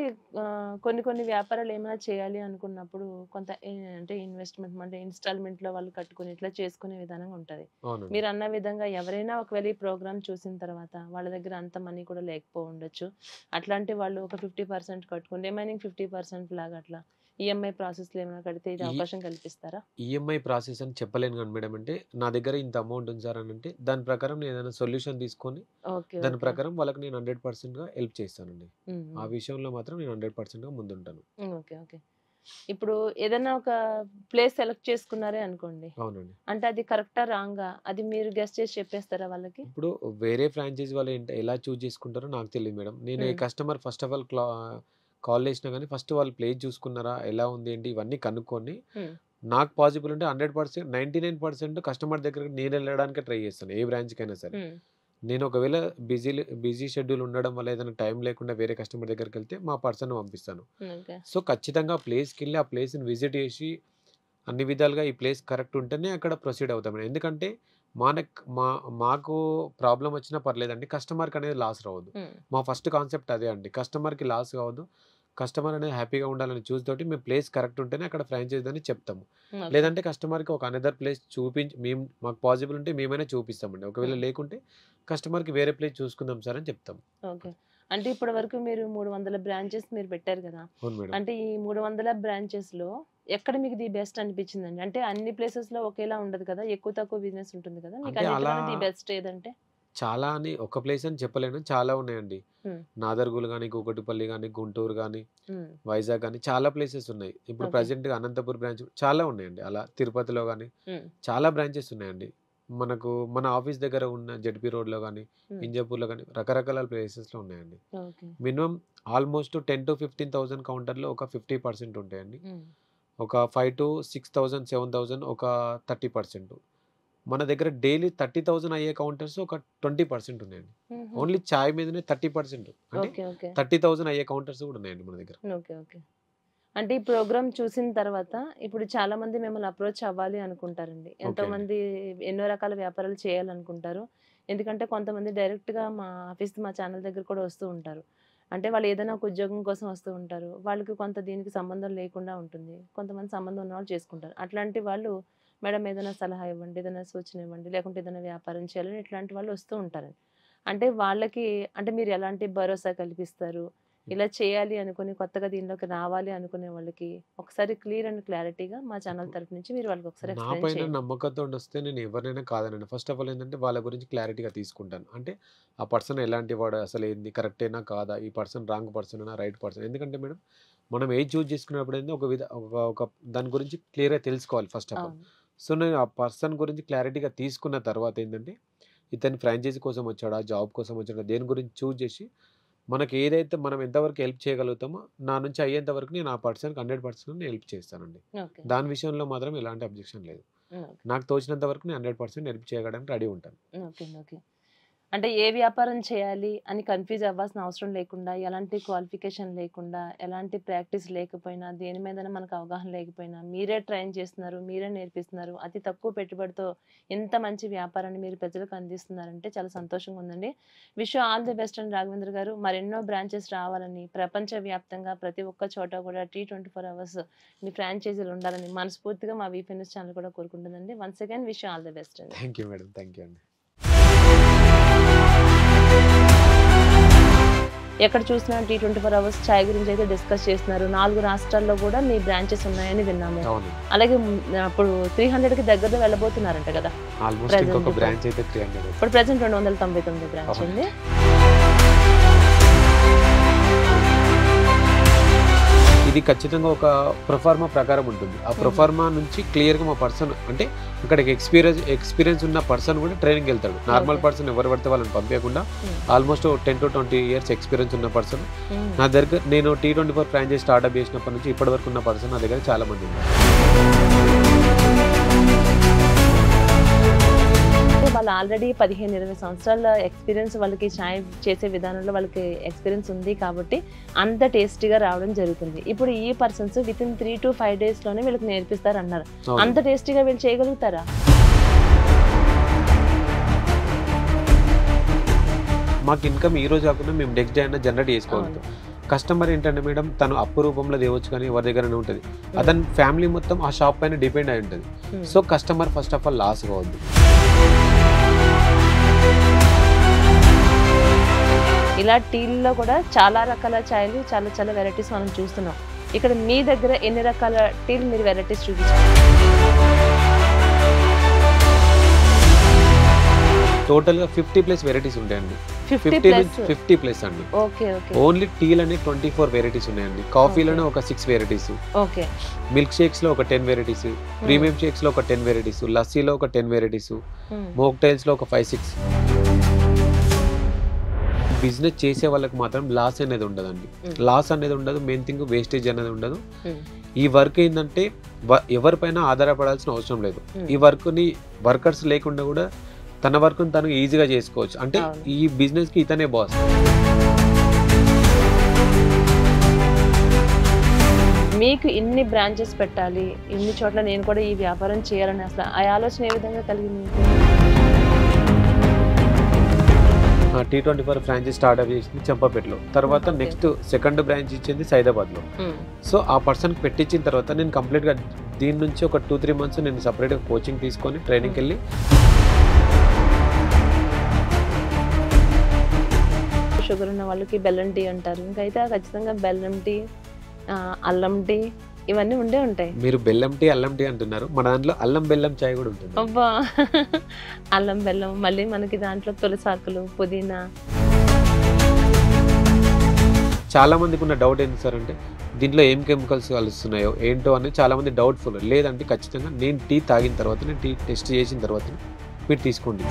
కొన్ని కొన్ని వ్యాపారాలు ఏమైనా చేయాలి అనుకున్నప్పుడు కొంత అంటే ఇన్వెస్ట్‌మెంట్ అంటే ఇన్‌స్టాల్‌మెంట్‌లో వాళ్ళు కట్టుకొని ఇట్లా చేసుకునే విధానం ఉంటది.
అవునండి.
మీరన్న విధంగా ఎవరైనా ఒకవేళ ఈ ప్రోగ్రామ్ చూసిన తర్వాత వాళ్ళ దగ్గర అంత మనీ కూడా లేకపోవుండొచ్చు. అట్లాంటి వాళ్ళు ఒక 50% కట్టుకొని రిమైనింగ్ 50% లాగా అట్లా ఈఎంఐ ప్రాసెస్లో ఏమైనా కడితే ఇది అవకాశం కల్పిస్తారా?
ఈఎంఐ ప్రాసెస్ అని చెప్పలేను కానీ మేడం, అంటే నా దగ్గర ఇంత అమౌంట్ ఉంది సార్ అని అంటే దాని ప్రకారం నేను ఏదైనా సొల్యూషన్ తీసుకొని దాని ప్రకారం వాళ్ళకి నేను 100%గా హెల్ప్ చేస్తానండి. ఆ విషయంలో మాత్రం నేను 100%గా ముందుంటాను.
Okay okay. ఇప్పుడు ఏదైనా ఒక ప్లేస్ సెలెక్ట్ చేసుకున్నారే అనుకోండి,
అవునండి,
అంటే అది కరెక్టా రాంగా అది మీరు గెస్ట్ చేసి చెప్పేస్తారా వాళ్ళకి?
ఇప్పుడు వేరే ఫ్రాంచైజీ వాళ్ళు ఎలా చూస్ చేసుకుంటారో నాకు తెలియదు మేడం. నేను ఈ customer first of all call చేసినా కానీ ఫస్ట్ వాళ్ళు ప్లేస్ చూసుకున్నారా, ఎలా ఉంది ఏంటి, ఇవన్నీ కనుక్కొని నాకు పాసిబుల్ ఉంటే 100%, 99% కస్టమర్ దగ్గరికి నేను వెళ్ళడానికి ట్రై చేస్తాను. ఏ బ్రాంచ్కైనా సరే. నేను ఒకవేళ బిజీ షెడ్యూల్ ఉండడం వల్ల ఏదైనా టైం లేకుండా వేరే కస్టమర్ దగ్గరికి వెళ్తే మా పర్సన్ పంపిస్తాను. సో ఖచ్చితంగా ప్లేస్కి వెళ్ళి ఆ ప్లేస్ని విజిట్ చేసి అన్ని విధాలుగా ఈ ప్లేస్ కరెక్ట్ ఉంటేనే అక్కడ ప్రొసీడ్ అవుతాం. ఎందుకంటే మాకు ప్రాబ్లం వచ్చినా పర్లేదండి, కస్టమర్కి అనేది లాస్ రావద్దు. మా ఫస్ట్ కాన్సెప్ట్ అదే అండి, కస్టమర్కి లాస్ కావద్దు, కస్టమర్ అనేది హ్యాపీగా ఉండాలని చూసి మేము ప్లేస్ కరెక్ట్ ఉంటేనే అక్కడ ఫ్రాంచైజీ అని చెప్తాము. లేదంటే కస్టమర్కి ఒక అనదర్ ప్లేస్ చూపించి మాకు పాసిబుల్ ఉంటే మేమైనా చూపిస్తామండి. ఒకవేళ లేకుంటే కస్టమర్కి వేరే ప్లేస్ చూసుకుందాం సార్ అని చెప్తాం.
ఓకే. అంటే ఇప్పటి వరకు మీరు 300 బ్రాంచెస్ మీరు పెట్టారు కదా, అంటే ఈ 300 బ్రాంచెస్లో ఎక్కడ మీకు ది బెస్ట్ అనిపించిందండి? అంటే అన్ని ప్లేసెస్లో ఒకేలా ఉండదు కదా, ఎక్కువ తక్కువ బిజినెస్ ఉంటుంది కదా, మీకు అన్నిటికన్నా ది బెస్ట్ ఏదంటే?
చాలా అని ఒక ప్లేస్ అని చెప్పలేను, చాలా ఉన్నాయండి. నాదర్గుల్ కానీ, కూకటిపల్లి కానీ, గుంటూరు కానీ, వైజాగ్ కానీ చాలా ప్లేసెస్ ఉన్నాయి. ఇప్పుడు ప్రజెంట్గా అనంతపూర్ బ్రాంచ్ చాలా ఉన్నాయండి. అలా తిరుపతిలో కానీ చాలా బ్రాంచెస్ ఉన్నాయండి. మన ఆఫీస్ దగ్గర ఉన్న జెడ్పీ రోడ్లో కానీ, ఇంజాపూర్లో కానీ రకరకాల ప్లేసెస్లో ఉన్నాయండి. మినిమం ఆల్మోస్ట్ 10,000 to 15,000 కౌంటర్లో ఒక 50% ఉంటాయండి. ఒక 5,000 to 6,000, 7,000 ఒక 30%. మన దగ్గర డైలీ 30,000 అయ్యే కౌంటర్స్ ఒక 20% ఉన్నాయండి. ఓన్లీ చాయ్ మీదనే 30%, అంటే 30,000 అయ్యే కౌంటర్స్ కూడా ఉన్నాయండి మన దగ్గర.
Okay okay. అంటే ఈ ప్రోగ్రామ్ చూసిన తర్వాత ఇప్పుడు చాలా మంది మిమ్మల్ని అప్రోచ్ అవ్వాలి అనుకుంటారండి. ఎంతోమంది ఎన్నో రకాల వ్యాపారాలు చేయాలనుకుంటారు. ఎందుకంటే కొంతమంది డైరెక్ట్గా మా ఆఫీస్ మా ఛానల్ దగ్గర కూడా వస్తూ ఉంటారు. అంటే వాళ్ళు ఏదైనా ఒక ఉద్యోగం కోసం వస్తూ ఉంటారు. వాళ్ళకి కొంత దీనికి సంబంధం లేకుండా ఉంటుంది, కొంతమంది సంబంధం ఉన్న వాళ్ళు చేసుకుంటారు. అట్లాంటి వాళ్ళు మేడం ఏదైనా సలహా ఇవ్వండి, ఏదైనా సూచన ఇవ్వండి, లేకుంటే ఏదైనా వ్యాపారం చేయాలని ఇట్లాంటి వాళ్ళు వస్తూ ఉంటారండి. అంటే వాళ్ళకి అంటే మీరు ఎలాంటి భరోసా కల్పిస్తారు? ఇలా చేయాలి అనుకుని కొత్తగా దీనిలోకి రావాలి అనుకునే వాళ్ళకి ఒకసారి క్లియర్ అండ్ క్లారిటీగా మా ఛానల్ తరపు నుంచి మీరు వాళ్ళకి ఒకసారి ఎక్స్ప్లెయిన్ చేయండి.
నమ్మకంతో వస్తే నేను ఎవరినైనా కాదనండి. ఫస్ట్ ఆఫ్ ఆల్ ఏంటంటే వాళ్ళ గురించి క్లారిటీగా తీసుకుంటాను. అంటే ఆ పర్సన్ ఎలాంటి వాడు, అసలు ఏంది, కరెక్టేనా కాదా, ఈ పర్సన్ రాంగ్ పర్సన్ అయినా రైట్ పర్సన్. ఎందుకంటే మేడం మనం ఏది చూస్ చేసుకున్నప్పుడు ఏంది ఒక దాని గురించి క్లియర్గా తెలుసుకోవాలి ఫస్ట్ ఆఫ్ ఆల్. సో నేను ఆ పర్సన్ గురించి క్లారిటీగా తీసుకున్న తర్వాత ఏంటంటే ఇతని ఫ్రాంచైజీ కోసం వచ్చాడా, జాబ్ కోసం వచ్చాడా, దేని గురించి చూస్ చేసి మనకి ఏదైతే మనం ఎంతవరకు హెల్ప్ చేయగలుగుతామో నా నుంచి అయ్యేంత వరకు నేను ఆ పర్సన్కి 100% హెల్ప్ చేస్తానండి. దాని విషయంలో మాత్రం ఎలాంటి అబ్జెక్షన్ లేదు. నాకు తోచినంత వరకు నేను 100% హెల్ప్ చేయడానికి రెడీ ఉంటాను.
అంటే ఏ వ్యాపారం చేయాలి అని కన్ఫ్యూజ్ అవ్వాల్సిన అవసరం లేకుండా, ఎలాంటి క్వాలిఫికేషన్ లేకుండా, ఎలాంటి ప్రాక్టీస్ లేకపోయినా, దేని మీద మనకు అవగాహన లేకపోయినా మీరే ట్రైన్ చేస్తున్నారు, మీరే నేర్పిస్తున్నారు. అతి తక్కువ పెట్టుబడితో ఎంత మంచి వ్యాపారాన్ని మీరు ప్రజలకు అందిస్తున్నారంటే చాలా సంతోషంగా ఉందండి. Wish you all the best and Raghavendra గారు. మరెన్నో బ్రాంచెస్ రావాలని, ప్రపంచవ్యాప్తంగా ప్రతి ఒక్క చోట కూడా T24 అవర్స్ మీ ఫ్రాంచైజీలు ఉండాలని మనస్ఫూర్తిగా మా వీపీ న్యూస్ ఛానల్ కూడా కోరుకుంటుందండి. Once again wish you all the best అండి.
Thank you madam. Thank you అండి.
ఎక్కడ చూసినా T24 అవర్స్ ఛాయ్ గురించి అయితే డిస్కస్ చేస్తున్నారు. 4 రాష్ట్రాల్లో కూడా మీ బ్రాంచెస్ ఉన్నాయని విన్నాము. అలాగే అప్పుడు 300కి దగ్గరలో వెళ్ళబోతున్నారంట కదా.
ఇప్పుడు
ప్రెసెంట్ 299 బ్రాంచ్ ఉంది.
ఇది ఖచ్చితంగా ఒక ప్రొఫార్మా ప్రకారం ఉంటుంది. ఆ ప్రొఫార్మా నుంచి క్లియర్గా మా పర్సన్ అంటే అక్కడికి ఎక్స్పీరియన్స్ ఉన్న పర్సన్ కూడా ట్రైనింగ్ వెళ్తాడు. నార్మల్ పర్సన్ ఎవరు పడితే వాళ్ళని పంపించకుండా ఆల్మోస్ట్ 10 to 20 years ఎక్స్పీరియన్స్ ఉన్న పర్సన్ నా దగ్గర, నేను T24 ఫ్రాంచైజ్ స్టార్ట్అప్ చేసినప్పటి నుంచి ఇప్పటి వరకు ఉన్న పర్సన్ నా దగ్గర చాలా మంది ఉన్నారు.
వాళ్ళు ఆల్రెడీ 15-20 సంవత్సరాల ఎక్స్పీరియన్స్ వాళ్ళకి చాయ్ చేసే విధానంలో వాళ్ళకి ఎక్స్పీరియన్స్ ఉంది కాబట్టి అంత టేస్టీగా రావడం జరుగుతుంది. ఇప్పుడు ఈ పర్సన్స్ వితిన్ 3 to 5 days లోనే వీళ్ళకి నేర్పిస్తారు అన్నారు. అంత టేస్టీగా వీళ్ళు చేయగలుగుతారా?
మాకు ఇన్కమ్ ఈ రోజు కాకుండా మేము నెక్స్ట్ డే అయినా జనరేట్ చేసుకోగలుగుతాం. కస్టమర్ ఏంటంటే మేడం తను అప్పు రూపంలో తేవచ్చు కానీ ఎవరి దగ్గరనే ఉంటుంది. అతని ఫ్యామిలీ మొత్తం ఆ షాప్ పైన డిపెండ్ అయి ఉంటుంది. So customer first of all loss కావద్దు.
ఇలా టీల్లో కూడా చాలా రకాల చాయ్లు, చాలా చాలా వెరైటీస్ మనం చూస్తున్నాం. ఇక్కడ మీ దగ్గర ఎన్ని రకాల టీలు మీరు వెరైటీస్ చూపించారు?
టోటల్గా 50+ వెరైటీస్ ఉంటాయండి. 50+ అండి. ఓన్లీ టీలోనే 24 వెరైటీస్ ఉన్నాయండి. కాఫీలోనే ఒక 6 వెరైటీస్, మిల్క్ షేక్స్ లో ఒక 10 వెరైటీస్, ప్రీమియం షేక్స్ లో ఒక 10 వెరైటీస్, లస్సీలో ఒక 10 వెరైటీస్, మోక్టైల్స్ లో ఒక 5-6. బిజినెస్ చేసే వాళ్ళకి మాత్రం లాస్ అనేది ఉండదండి. లాస్ అనేది ఉండదు. మెయిన్ థింగ్ వేస్టేజ్ అనేది ఉండదు. ఈ వర్క్ ఏంటంటే ఎవరిపైన ఆధారపడాల్సిన అవసరం లేదు. ఈ వర్క్ని వర్కర్స్ లేకుండా కూడా తన వర్క్ని తను ఈజీగా చేసుకోవచ్చు. అంటే ఈ బిజినెస్కి ఇతనే బాస్.
మీకు ఇన్ని బ్రాంచెస్ పెట్టాలి, ఇన్ని చోట్ల నేను కూడా ఈ వ్యాపారం చేయాలని అసలు ఆ ఆలోచన ఏ విధంగా కలిగింది?
T24 ఫ్రాంచైజ్ స్టార్ట్అప్ చేసింది చంపాపేటలో. తర్వాత నెక్స్ట్ సెకండ్ బ్రాంచ్ ఇచ్చింది సైదాబాద్లో. సో ఆ పర్సన్కి పెట్టించిన తర్వాత నేను కంప్లీట్గా దీని నుంచి ఒక 2-3 మంత్స్ నేను సపరేట్గా కోచింగ్ తీసుకొని ట్రైనింగ్కి వెళ్ళి
షుగర్ ఉన్న వాళ్ళకి బెల్లం టీ అంటారు. ఇంకైతే ఖచ్చితంగా బెల్లం టీ, అల్లం టీ ఇవన్నీ ఉండే ఉంటాయి.
మీరు బెల్లం టీ, అల్లం టీ అంటున్నారు. మన దాంట్లో అల్లం బెల్లం చాయ్ కూడా ఉంటుంది.
అబ్బా, అల్లం బెల్లం, మళ్ళీ మనకి దాంట్లో తులసాకులు, పుదీనా.
చాలా మందికి ఉన్న డౌట్ ఏంటి సార్ అంటే దీంట్లో ఏం కెమికల్స్ కలుస్తున్నాయో ఏంటో అని చాలా మంది డౌట్ఫుల్. లేదంటే ఖచ్చితంగా నేను టీ తాగిన తర్వాత, నేను టీ టెస్ట్ చేసిన తర్వాత మీరు తీసుకోండి.